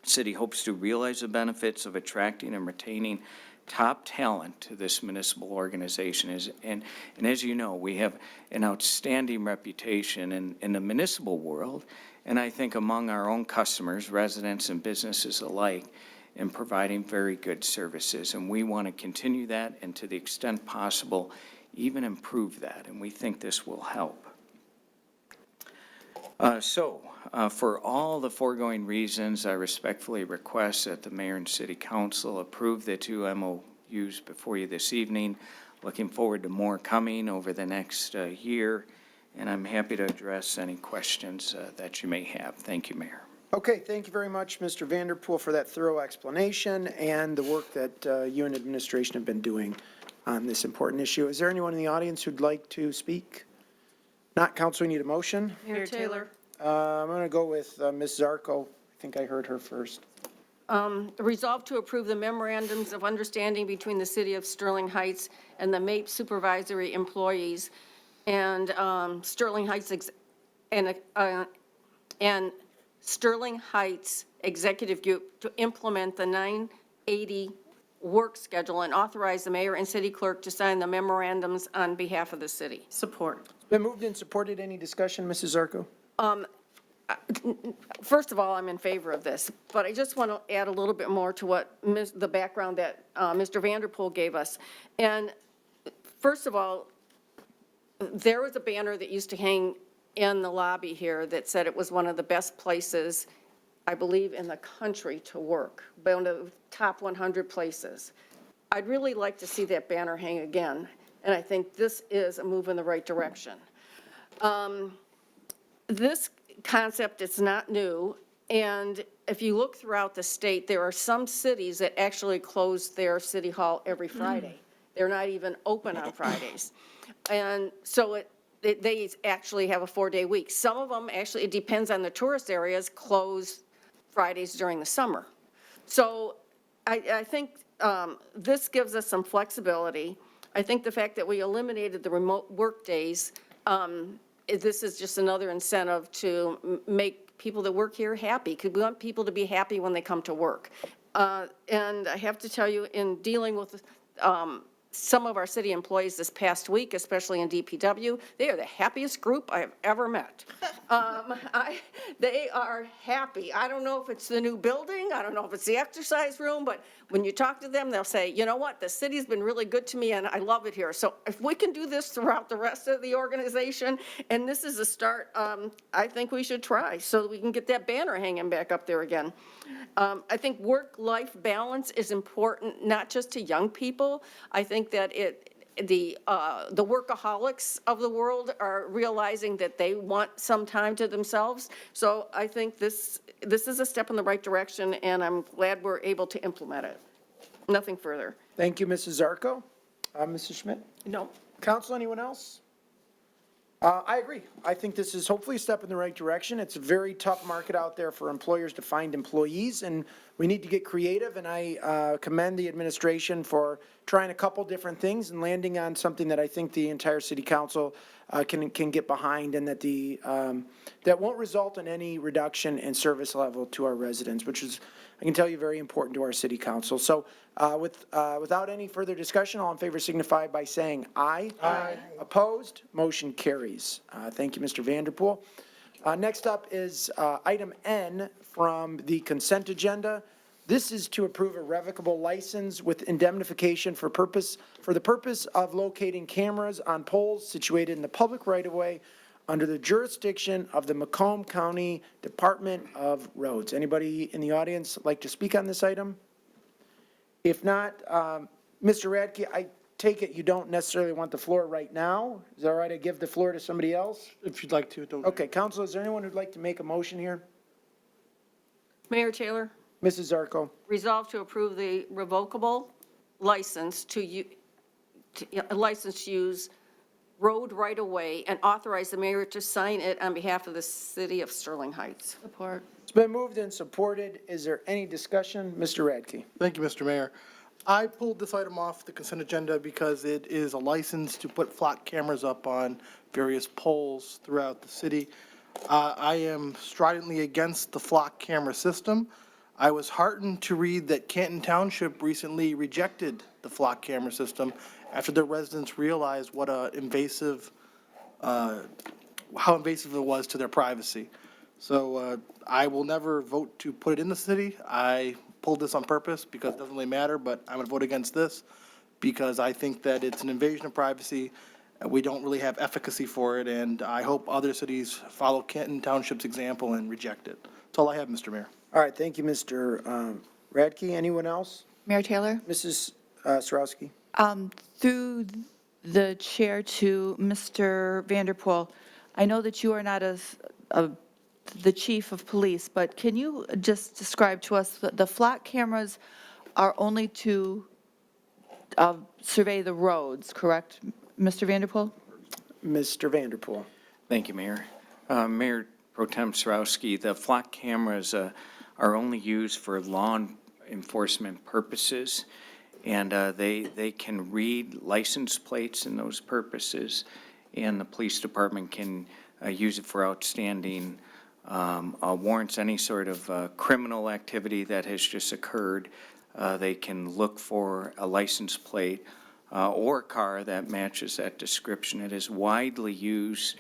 The city hopes to realize the benefits of attracting and retaining top talent to this municipal organization. And as you know, we have an outstanding reputation in the municipal world, and I think among our own customers, residents and businesses alike, in providing very good services. And we want to continue that, and to the extent possible, even improve that. And we think this will help. For all the foregoing reasons, I respectfully request that the mayor and city council approve the 2 MOUs before you this evening. Looking forward to more coming over the next year, and I'm happy to address any questions that you may have. Thank you, Mayor. Okay, thank you very much, Mr. Vanderpool, for that thorough explanation and the work that you and administration have been doing on this important issue. Is there anyone in the audience who'd like to speak? Not, council, we need a motion. Mayor Taylor. I'm going to go with Ms. Zarko. I think I heard her first. Resolve to approve the memorandums of understanding between the City of Sterling Heights and the MAPE supervisory employees and Sterling Heights and Sterling Heights Executive Group to implement the 980 work schedule and authorize the mayor and city clerk to sign the memorandums on behalf of the city. Support. Been moved and supported. Any discussion, Mrs. Zarko? First of all, I'm in favor of this, but I just want to add a little bit more to what the background that Mr. Vanderpool gave us. And first of all, there was a banner that used to hang in the lobby here that said it was one of the best places, I believe, in the country to work, one of the top 100 places. I'd really like to see that banner hang again, and I think this is a move in the right direction. This concept is not new, and if you look throughout the state, there are some cities that actually close their city hall every Friday. They're not even open on Fridays. And so they actually have a 4-day week. Some of them, actually, it depends on the tourist areas, close Fridays during the summer. So I think this gives us some flexibility. I think the fact that we eliminated the remote work days, this is just another incentive to make people that work here happy, because we want people to be happy when they come to work. And I have to tell you, in dealing with some of our city employees this past week, especially in DPW, they are the happiest group I have ever met. They are happy. I don't know if it's the new building, I don't know if it's the exercise room, but when you talk to them, they'll say, you know what, the city's been really good to me and I love it here. So if we can do this throughout the rest of the organization, and this is a start, I think we should try so that we can get that banner hanging back up there again. I think work-life balance is important, not just to young people. I think that the workaholics of the world are realizing that they want some time to themselves. So I think this is a step in the right direction, and I'm glad we're able to implement it. Nothing further. Thank you, Mrs. Zarko. Mrs. Schmidt? No. Council, anyone else? I agree. I think this is hopefully a step in the right direction. It's a very tough market out there for employers to find employees, and we need to get creative, and I commend the administration for trying a couple different things and landing on something that I think the entire city council can get behind, and that that won't result in any reduction in service level to our residents, which is, I can tell you, very important to our city council. So without any further discussion, all in favor signify by saying aye. Aye. Opposed? Motion carries. Thank you, Mr. Vanderpool. Next up is item N from the consent agenda. This is to approve a revocable license with indemnification for the purpose of locating cameras on poles situated in the public right-of-way under the jurisdiction of the Macomb County Department of Roads. Anybody in the audience like to speak on this item? If not, Mr. Radke, I take it you don't necessarily want the floor right now. Is that all right? I give the floor to somebody else? If you'd like to. Okay, council, is there anyone who'd like to make a motion here? Mayor Taylor, Mrs. Zarko. resolve to approve the revocable license to use road right-of-way and authorize the mayor to sign it on behalf of the city of Sterling Heights. Support. It's been moved and supported. Is there any discussion? Mr. Radke. Thank you, Mr. Mayor. I pulled this item off the consent agenda because it is a license to put flock cameras up on various poles throughout the city. I am stridently against the flock camera system. I was heartened to read that Canton Township recently rejected the flock camera system after their residents realized what how invasive it was to their privacy. So I will never vote to put it in the city. I pulled this on purpose because it doesn't really matter, but I'm going to vote against this because I think that it's an invasion of privacy. We don't really have efficacy for it, and I hope other cities follow Canton Township's example and reject it. That's all I have, Mr. Mayor. All right, thank you, Mr. Radke. Anyone else? Mayor Taylor? Mrs. Sarowski. Through the chair to Mr. Vanderpool, I know that you are not the chief of police, but can you just describe to us, the flock cameras are only to survey the roads, correct, Mr. Vanderpool? Mr. Vanderpool. Thank you, Mayor. Mayor Pro Tem Sarowski, the flock cameras are only used for law enforcement purposes, and they can read license plates in those purposes, and the police department can use it for outstanding warrants, any sort of criminal activity that has just occurred. They can look for a license plate or car that matches that description. It is widely used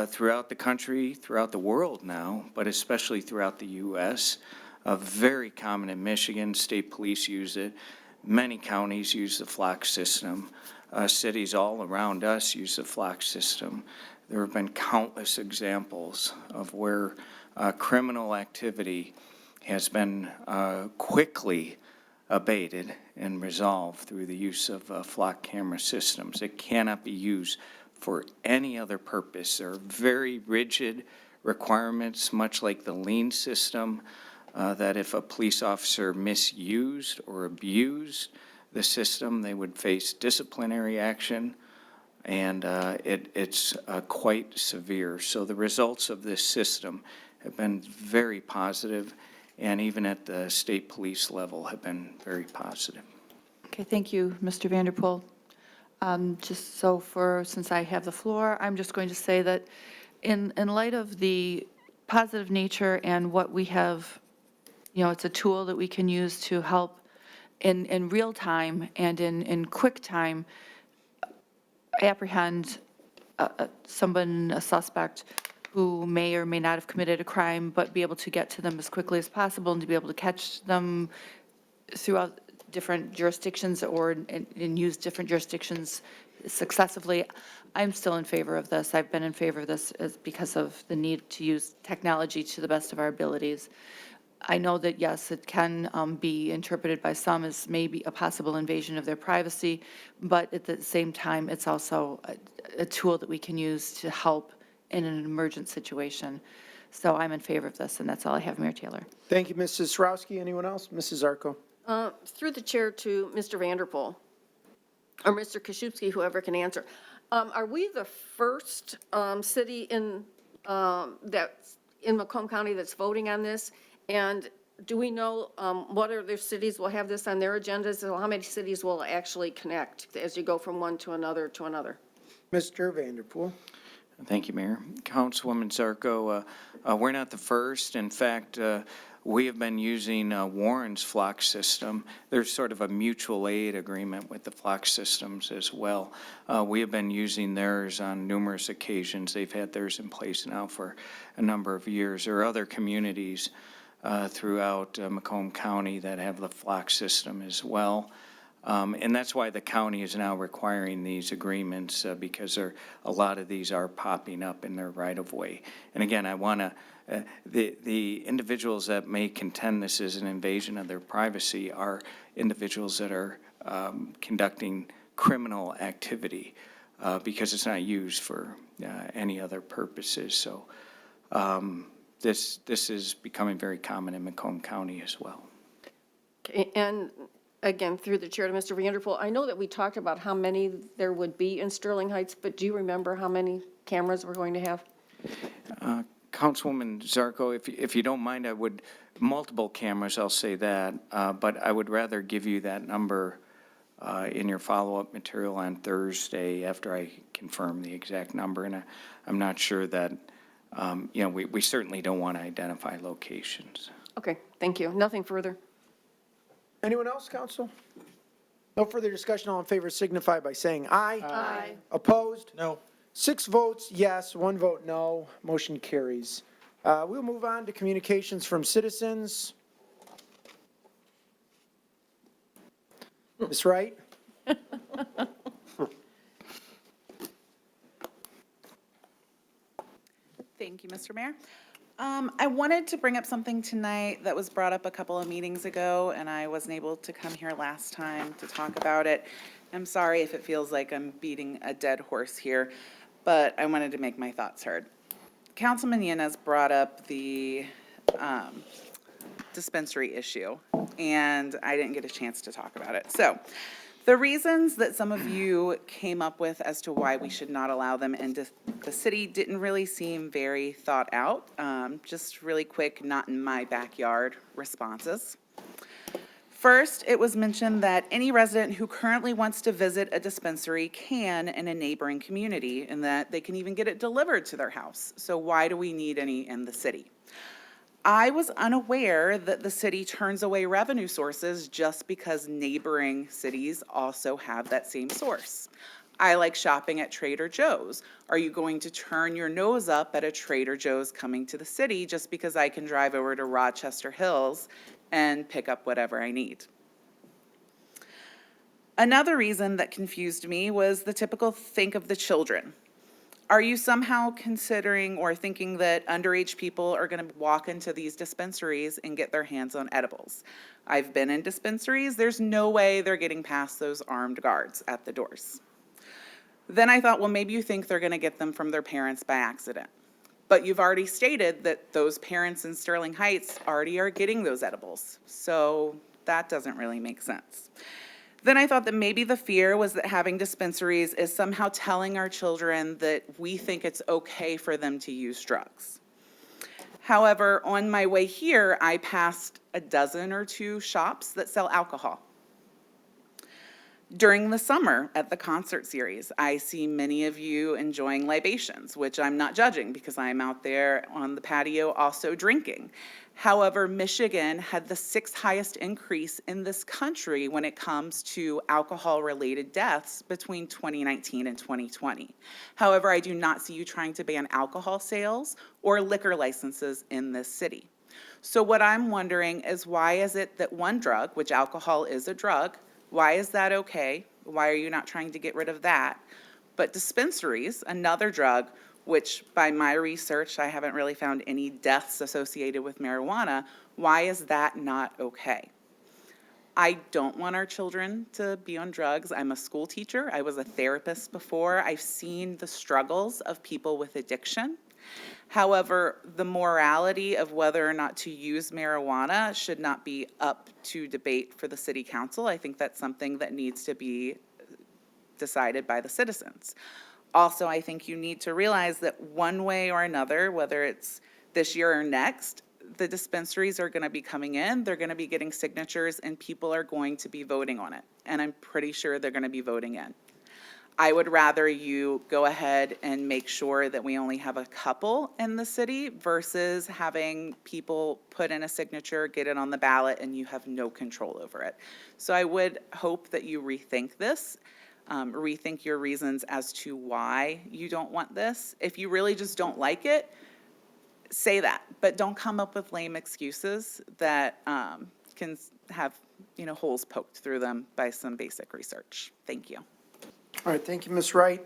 throughout the country, throughout the world now, but especially throughout the U.S. Very common in Michigan. State police use it. Many counties use the flock system. Cities all around us use the flock system. There have been countless examples of where criminal activity has been quickly abated and resolved through the use of flock camera systems. It cannot be used for any other purpose. There are very rigid requirements, much like the lien system, that if a police officer misused or abused the system, they would face disciplinary action, and it's quite severe. So the results of this system have been very positive, and even at the state police level have been very positive. Okay, thank you, Mr. Vanderpool. Since I have the floor, I'm just going to say that in light of the positive nature and what we have, it's a tool that we can use to help in real time and in quick time apprehend a suspect who may or may not have committed a crime, but be able to get to them as quickly as possible and to be able to catch them throughout different jurisdictions and use different jurisdictions successively. I'm still in favor of this. I've been in favor of this because of the need to use technology to the best of our abilities. I know that, yes, it can be interpreted by some as maybe a possible invasion of their privacy, but at the same time, it's also a tool that we can use to help in an emergent situation. So I'm in favor of this, and that's all I have, Mayor Taylor. Thank you, Mrs. Srowski. Anyone else? Mrs. Zarko. Through the chair to Mr. Vanderpool, or Mr. Koszewski, whoever can answer. Are we the first city in Macomb County that's voting on this? And do we know what other cities will have this on their agendas? And how many cities will actually connect as you go from one to another to another? Mr. Vanderpool. Thank you, Mayor. Councilwoman Zarko, we're not the first. In fact, we have been using Warren's flock system. There's sort of a mutual aid agreement with the flock systems as well. We have been using theirs on numerous occasions. They've had theirs in place now for a number of years. There are other communities throughout Macomb County that have the flock system as well. And that's why the county is now requiring these agreements because a lot of these are popping up in their right-of-way. And again, I want to, the individuals that may contend this is an invasion of their privacy are individuals that are conducting criminal activity because it's not used for any other purposes. So this is becoming very common in Macomb County as well. Okay, and again, through the chair to Mr. Vanderpool, I know that we talked about how many there would be in Sterling Heights, but do you remember how many cameras we're going to have? Councilwoman Zarko, if you don't mind, I would, multiple cameras, I'll say that, but I would rather give you that number in your follow-up material on Thursday after I confirm the exact number. And I'm not sure that, we certainly don't want to identify locations. Okay, thank you. Nothing further. Anyone else, council? No further discussion. All in favor signify by saying aye. Aye. Opposed? No. 6 votes yes, 1 vote no. Motion carries. We'll move on to communications from citizens. Ms. Wright? Thank you, Mr. Mayor. I wanted to bring up something tonight that was brought up a couple of meetings ago, and I wasn't able to come here last time to talk about it. I'm sorry if it feels like I'm beating a dead horse here, but I wanted to make my thoughts heard. Councilman Yanez brought up the dispensary issue, and I didn't get a chance to talk about it. So the reasons that some of you came up with as to why we should not allow them into the city didn't really seem very thought out. Just really quick, not in my backyard responses. First, it was mentioned that any resident who currently wants to visit a dispensary can in a neighboring community, and that they can even get it delivered to their house. So why do we need any in the city? I was unaware that the city turns away revenue sources just because neighboring cities also have that same source. I like shopping at Trader Joe's. Are you going to turn your nose up at a Trader Joe's coming to the city just because I can drive over to Rochester Hills and pick up whatever I need? Another reason that confused me was the typical think of the children. Are you somehow considering or thinking that underage people are going to walk into these dispensaries and get their hands on edibles? I've been in dispensaries. There's no way they're getting past those armed guards at the doors. Then I thought, well, maybe you think they're going to get them from their parents by accident. But you've already stated that those parents in Sterling Heights already are getting those edibles. So that doesn't really make sense. Then I thought that maybe the fear was that having dispensaries is somehow telling our children that we think it's okay for them to use drugs. However, on my way here, I passed a dozen or two shops that sell alcohol. During the summer at the concert series, I see many of you enjoying libations, which I'm not judging because I'm out there on the patio also drinking. However, Michigan had the 6th highest increase in this country when it comes to alcohol-related deaths between 2019 and 2020. However, I do not see you trying to ban alcohol sales or liquor licenses in this city. So what I'm wondering is, why is it that one drug, which alcohol is a drug, why is that okay? Why are you not trying to get rid of that? But dispensaries, another drug, which by my research, I haven't really found any deaths associated with marijuana, why is that not okay? I don't want our children to be on drugs. I'm a school teacher. I was a therapist before. I've seen the struggles of people with addiction. However, the morality of whether or not to use marijuana should not be up to debate for the city council. I think that's something that needs to be decided by the citizens. Also, I think you need to realize that one way or another, whether it's this year or next, the dispensaries are going to be coming in, they're going to be getting signatures, and people are going to be voting on it. And I'm pretty sure they're going to be voting in. I would rather you go ahead and make sure that we only have a couple in the city versus having people put in a signature, get it on the ballot, and you have no control over it. So I would hope that you rethink this. Rethink your reasons as to why you don't want this. If you really just don't like it, say that, but don't come up with lame excuses that can have, holes poked through them by some basic research. Thank you. All right, thank you, Ms. Wright.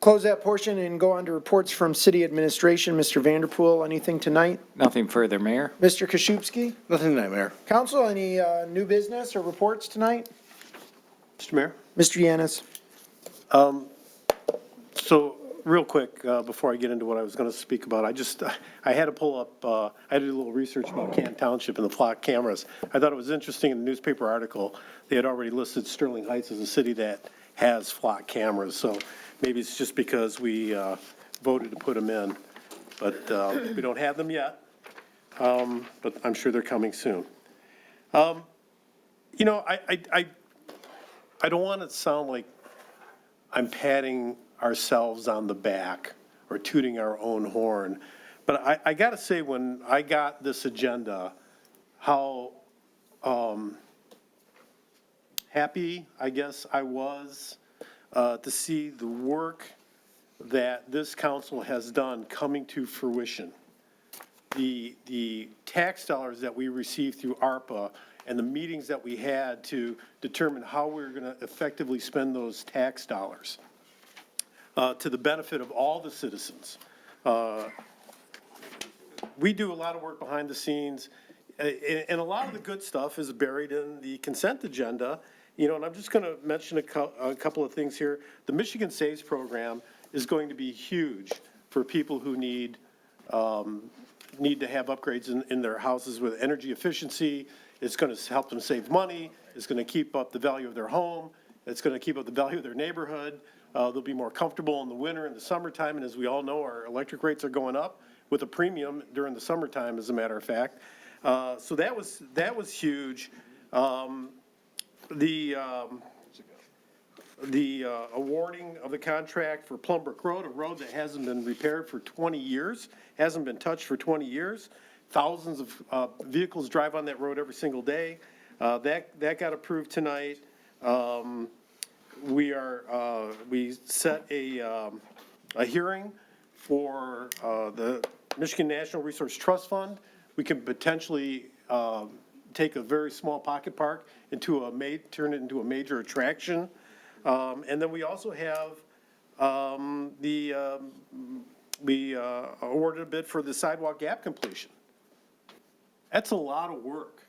Close that portion and go on to reports from city administration. Mr. Vanderpool, anything tonight? Nothing further, Mayor. Mr. Koszybski? Nothing tonight, Mayor. Council, any new business or reports tonight? Mr. Mayor? Mr. Yanis? So real quick, before I get into what I was going to speak about, I had to pull up, I had to do a little research about Canton Township and the flock cameras. I thought it was interesting in the newspaper article, they had already listed Sterling Heights as a city that has flock cameras. So maybe it's just because we voted to put them in, but we don't have them yet. But I'm sure they're coming soon. I don't want it to sound like I'm patting ourselves on the back or tooting our own horn. But I got to say, when I got this agenda, how happy, I guess, I was to see the work that this council has done coming to fruition. The tax dollars that we received through ARPA and the meetings that we had to determine how we were going to effectively spend those tax dollars to the benefit of all the citizens. We do a lot of work behind the scenes, and a lot of the good stuff is buried in the consent agenda. And I'm just going to mention a couple of things here. The Michigan Saves program is going to be huge for people who need to have upgrades in their houses with energy efficiency. It's going to help them save money. It's going to keep up the value of their home. It's going to keep up the value of their neighborhood. They'll be more comfortable in the winter and the summertime. And as we all know, our electric rates are going up with a premium during the summertime, as a matter of fact. So that was huge. The awarding of the contract for Plumbrook Road, a road that hasn't been repaired for 20 years, hasn't been touched for 20 years. thousands of vehicles drive on that road every single day. That got approved tonight. We set a hearing for the Michigan National Resource Trust Fund. We can potentially take a very small pocket park turn it into a major attraction. And then we also have we awarded a bid for the sidewalk gap completion. That's a lot of work.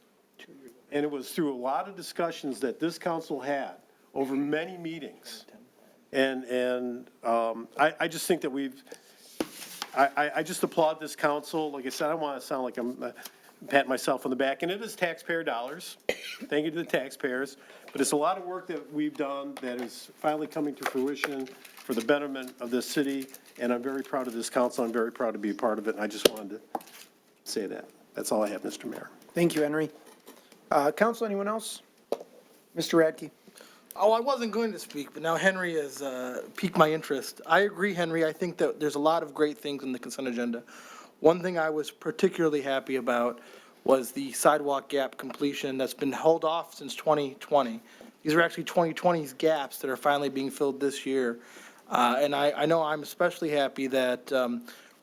And it was through a lot of discussions that this council had over many meetings. And I just think that I just applaud this council. Like I said, I don't want to sound like I'm patting myself on the back, and it is taxpayer dollars. Thank you to the taxpayers. But it's a lot of work that we've done that is finally coming to fruition for the betterment of this city, and I'm very proud of this council. I'm very proud to be a part of it, and I just wanted to say that. That's all I have, Mr. Mayor. Thank you, Henry. Council, anyone else? Mr. Radke? Oh, I wasn't going to speak, but now Henry has piqued my interest. I agree, Henry. I think that there's a lot of great things in the consent agenda. One thing I was particularly happy about was the sidewalk gap completion that's been held off since 2020. These are actually 2020's gaps that are finally being filled this year. And I know I'm especially happy that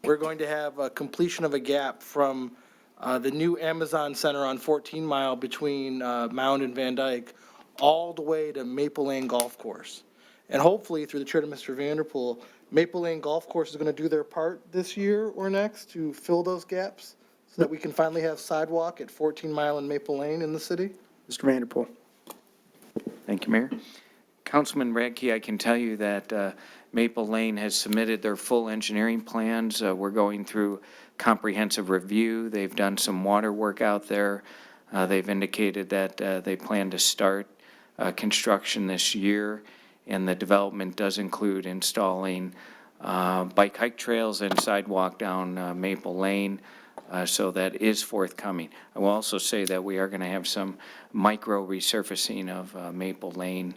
we're going to have a completion of a gap from the new Amazon Center on 14 Mile between Mound and Van Dyke all the way to Maple Lane Golf Course. And hopefully, through the chair to Mr. Vanderpool, Maple Lane Golf Course is going to do their part this year or next to fill those gaps so that we can finally have sidewalk at 14 Mile and Maple Lane in the city. Mr. Vanderpool? Thank you, Mayor. Councilman Radke, I can tell you that Maple Lane has submitted their full engineering plans. We're going through comprehensive review. They've done some water work out there. They've indicated that they plan to start construction this year, and the development does include installing bike hike trails and sidewalk down Maple Lane. So that is forthcoming. I will also say that we are going to have some micro resurfacing of Maple Lane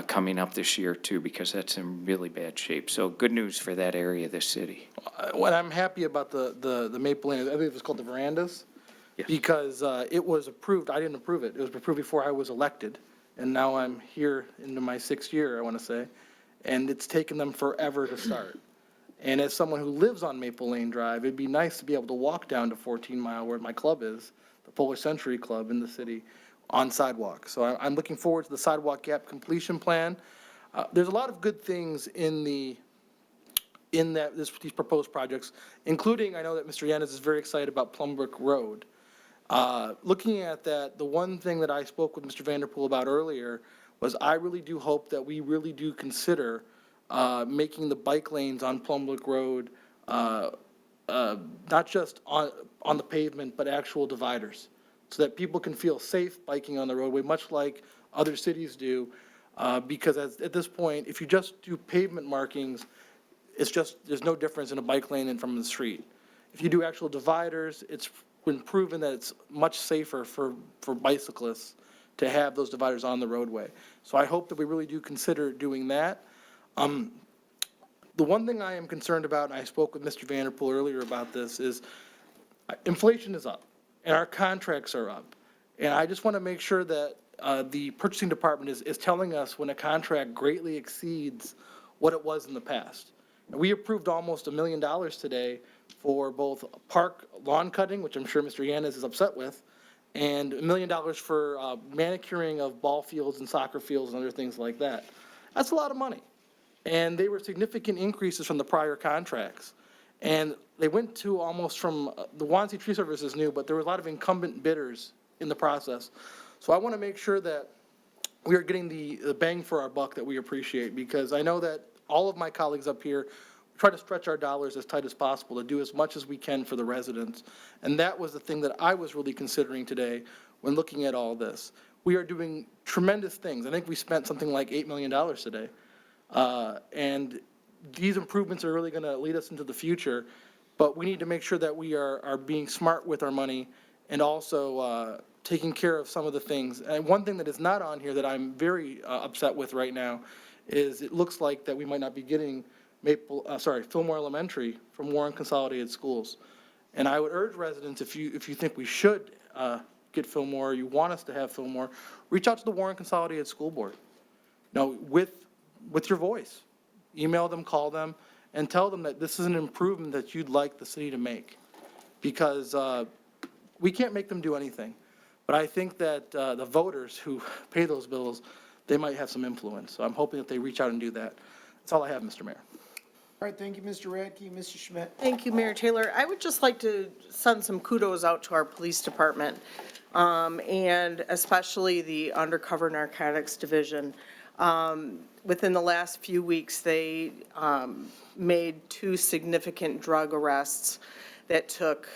coming up this year too, because that's in really bad shape. So good news for that area of the city. What I'm happy about the Maple Lane, I believe it's called the verandas, because it was approved. I didn't approve it. It was approved before I was elected, and now I'm here into my 6th year, I want to say, and it's taken them forever to start. And as someone who lives on Maple Lane Drive, it'd be nice to be able to walk down to 14 Mile where my club is, the Polish Century Club in the city, on sidewalk. So I'm looking forward to the sidewalk gap completion plan. There's a lot of good things in these proposed projects, including, I know that Mr. Yanez is very excited about Plumbrook Road. Looking at that, the one thing that I spoke with Mr. Vanderpool about earlier was I really do hope that we really do consider making the bike lanes on Plumbrook Road not just on the pavement, but actual dividers, so that people can feel safe biking on the roadway, much like other cities do. Because at this point, if you just do pavement markings, there's no difference in a bike lane and from the street. If you do actual dividers, it's been proven that it's much safer for bicyclists to have those dividers on the roadway. So I hope that we really do consider doing that. The one thing I am concerned about, and I spoke with Mr. Vanderpool earlier about this, is inflation is up and our contracts are up. And I just want to make sure that the purchasing department is telling us when a contract greatly exceeds what it was in the past. And we approved almost $1 million today for both park lawn cutting, which I'm sure Mr. Yanez is upset with, and $1 million for manicuring of ball fields and soccer fields and other things like that. That's a lot of money. And they were significant increases from the prior contracts. And they went to almost from, the Wannsee Tree Service is new, but there were a lot of incumbent bidders in the process. So I want to make sure that we are getting the bang for our buck that we appreciate, because I know that all of my colleagues up here try to stretch our dollars as tight as possible to do as much as we can for the residents. And that was the thing that I was really considering today when looking at all this. We are doing tremendous things. I think we spent something like $8 million today. And these improvements are really going to lead us into the future, but we need to make sure that we are being smart with our money and also taking care of some of the things. And one thing that is not on here that I'm very upset with right now is it looks like that we might not be getting Fillmore Elementary from Warren Consolidated Schools. And I would urge residents, if you think we should get Fillmore, you want us to have Fillmore, reach out to the Warren Consolidated School Board. Now, with your voice, email them, call them, and tell them that this is an improvement that you'd like the city to make. Because we can't make them do anything. But I think that the voters who pay those bills, they might have some influence. So I'm hoping that they reach out and do that. That's all I have, Mr. Mayor. All right, thank you, Mr. Radke. Mr. Schmidt? Thank you, Mayor Taylor. I would just like to send some kudos out to our police department, and especially the Undercover Narcotics Division. Within the last few weeks, they made 2 significant drug arrests that took,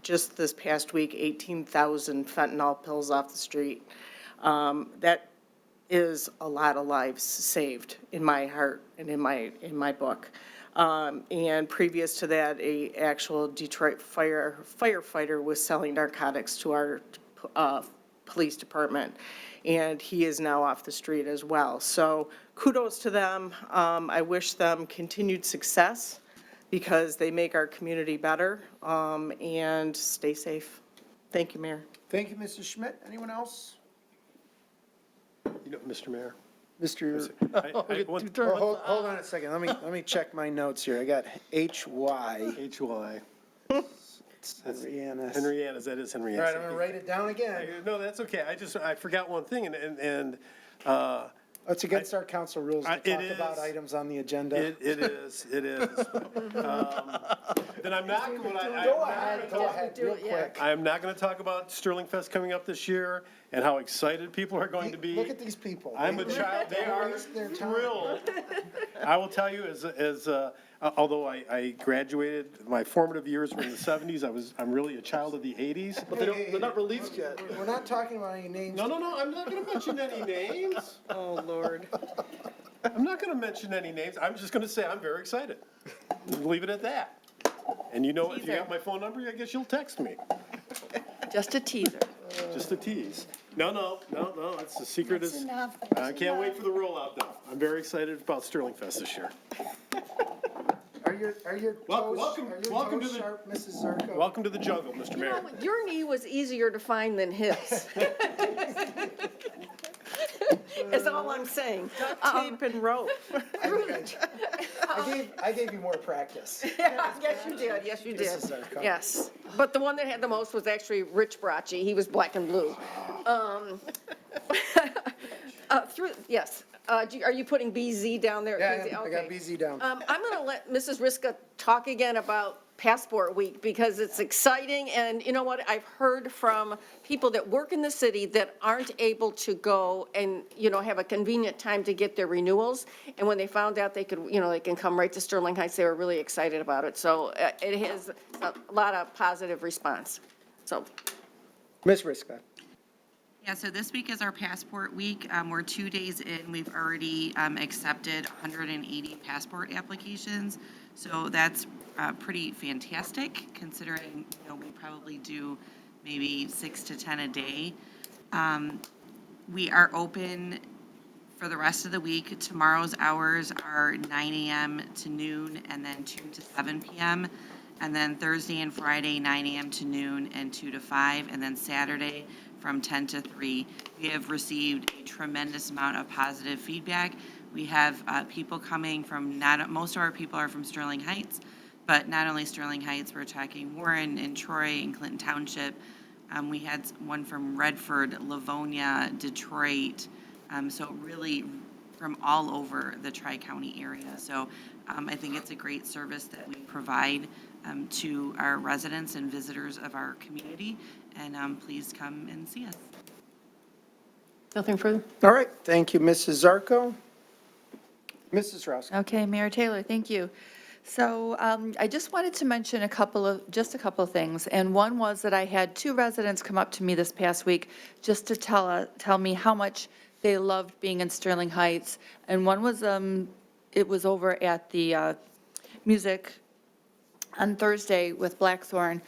just this past week, 18,000 fentanyl pills off the street. That is a lot of lives saved in my heart and in my book. And previous to that, a actual Detroit firefighter was selling narcotics to our police department, and he is now off the street as well. So kudos to them. I wish them continued success because they make our community better, and stay safe. Thank you, Mayor. Thank you, Mr. Schmidt. Anyone else? You know, Mr. Mayor. Mr. Well, Hold on a second. Let me check my notes here. I got HY. HY. Henrietta. Henrietta's, that is All Henrietta. right, I'm gonna write it down again. No, that's okay. I forgot one thing, and It's against our council rules to it talk about is. items on the agenda. it is. Then I'm not going, Go ahead, real quick. I'm not going to talk about Sterling Fest coming up this year and how excited people are going to be. Look at these people. I'm a child, they are Waste their time. thrilled. I will tell you, although I graduated, my formative years were in the 70s, I'm really a child of the 80s. But they're not released yet. We're not talking about any names. No, I'm not going to mention any names. Oh, Lord. I'm not going to mention any names. I'm just going to say I'm very excited. Leave it at that. And if you got my phone number, I guess you'll text me. Just a teaser. Just a tease. No, that's the secret. That's Is enough. I can't wait for the rollout though. I'm very excited about Sterling Fest this year. Are your Welcome toes to the- sharp, Mrs. Zarko? Welcome to the jungle, Mr. Mayor. Your knee was easier to find than his. Is all I'm saying. Tape and rope. I gave you more practice. Yes, you did, yes, you did. Mrs. Zarko. Yes, but the one that had the most was actually Rich Bracci, he was black and blue. Yes, are you putting BZ down there? Yeah, I Okay. got BZ down. I'm going to let Mrs. Riska talk again about Passport Week because it's exciting. And you know what? I've heard from people that work in the city that aren't able to go and, have a convenient time to get their renewals. And when they found out they could, they can come right to Sterling Heights, they were really excited about it. So it has a lot of positive response. So. Ms. Riska. Yeah, so this week is our Passport Week. We're 2 days in. We've already accepted 180 passport applications. So that's pretty fantastic considering, we probably do maybe 6 to 10 a day. We are open for the rest of the week. Tomorrow's hours are 9 a.m. to noon and then 2 to 7 p.m. And then Thursday and Friday, 9 a.m. to noon and 2 to 5. And then Saturday from 10 to 3. We have received a tremendous amount of positive feedback. We have people coming from, most of our people are from Sterling Heights, but not only Sterling Heights, we're talking Warren and Troy and Clinton Township. We had one from Redford, Livonia, Detroit, so really from all over the Tri-County area. So I think it's a great service that we provide to our residents and visitors of our community, and please come and see us. Nothing further? All right, thank you, Mrs. Zarko. Mrs. Rouse. Okay, Mayor Taylor, thank you. So I just wanted to mention a couple of things. And one was that I had 2 residents come up to me this past week just to tell me how much they loved being in Sterling Heights. And one was, it was over at the music on Thursday with Blackthorn.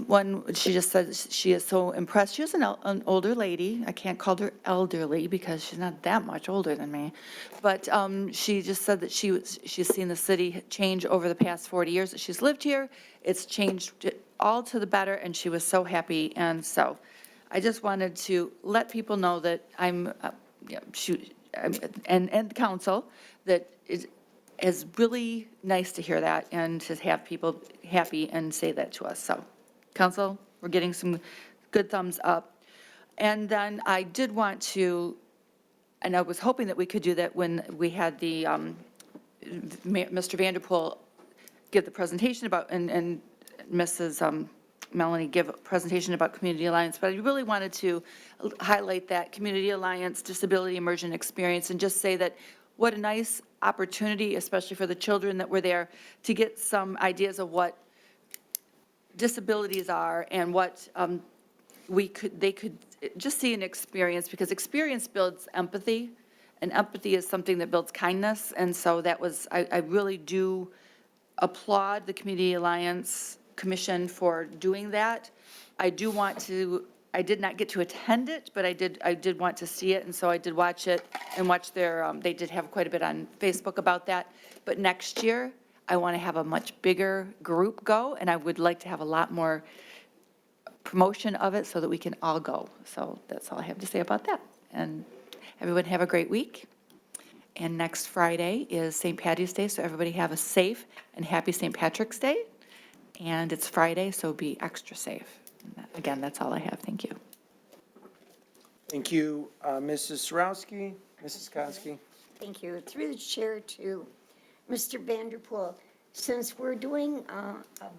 One, she just said she is so impressed. She was an older lady. I can't call her elderly because she's not that much older than me. But she just said that she's seen the city change over the past 40 years that she's lived here. It's changed all to the better, and she was so happy. And so I just wanted to let people know that and council, that it's really nice to hear that and to have people happy and say that to us. So, council, we're getting some good thumbs up. And then I did want to, and I was hoping that we could do that when we had the Mr. Vanderpool give the presentation about, and Mrs. Melanie give a presentation about Community Alliance, but I really wanted to highlight that Community Alliance Disability Immersion Experience and just say that what a nice opportunity, especially for the children that were there, to get some ideas of what disabilities are and what they could just see and experience, because experience builds empathy, and empathy is something that builds kindness. And so that was, I really do applaud the Community Alliance Commission for doing that. I did not get to attend it, but I did want to see it, and so I did watch it and watch their, they did have quite a bit on Facebook about that. But next year, I want to have a much bigger group go, and I would like to have a lot more promotion of it so that we can all go. So that's all I have to say about that. And everyone have a great week. And next Friday is St. Patty's Day, so everybody have a safe and happy St. Patrick's Day. And it's Friday, so be extra safe. Again, that's all I have. Thank you. Thank you, Mrs. Sarowski. Mrs. Koski. Thank you. Through the chair to Mr. Vanderpool, since we're doing a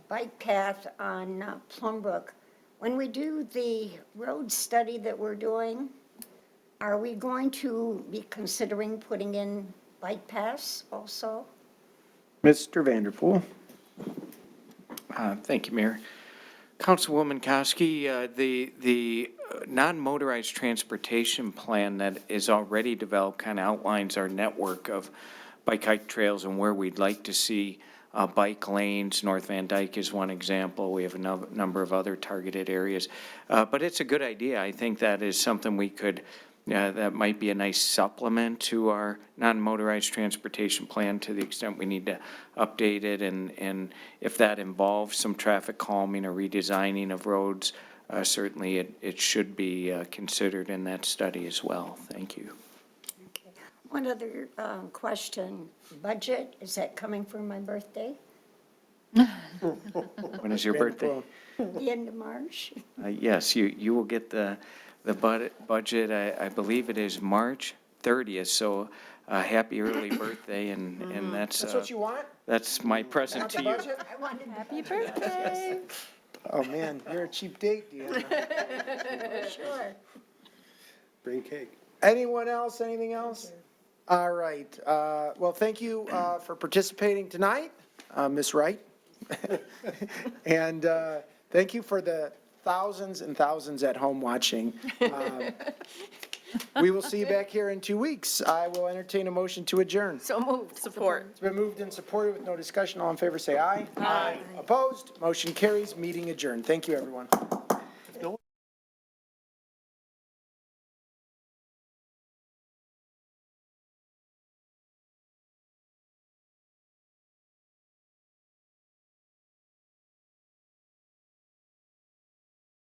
bike path on Plumbrook, when we do the road study that we're doing, are we going to be considering putting in bike paths also? Mr. Vanderpool. Thank you, Mayor. Councilwoman Koski, the non-motorized transportation plan that is already developed kind of outlines our network of bike hike trails and where we'd like to see bike lanes. North Van Dyke is one example. We have a number of other targeted areas. But it's a good idea. I think that is something we could, that might be a nice supplement to our non-motorized transportation plan to the extent we need to update it. And if that involves some traffic calming or redesigning of roads, certainly it should be considered in that study as well. Thank you. Okay. One other question. Budget, is that coming for my birthday? When is your birthday? The end of March? Yes, you will get the budget, I believe it is March 30th, so happy early birthday, and that's That's what you want? that's my present to you. I wanted happy birthday. Oh, man, you're a cheap date, Deanna. Sure. Bring cake. Anyone else, anything else? All right, well, thank you for participating tonight, Ms. Wright. And thank you for the thousands and thousands at home watching. We will see you back here in 2 weeks. I will entertain a motion to adjourn. So moved. Support. It's been moved and supported with no discussion. All in favor, say aye. Aye. Opposed? Motion carries. Meeting adjourned. Thank you, everyone.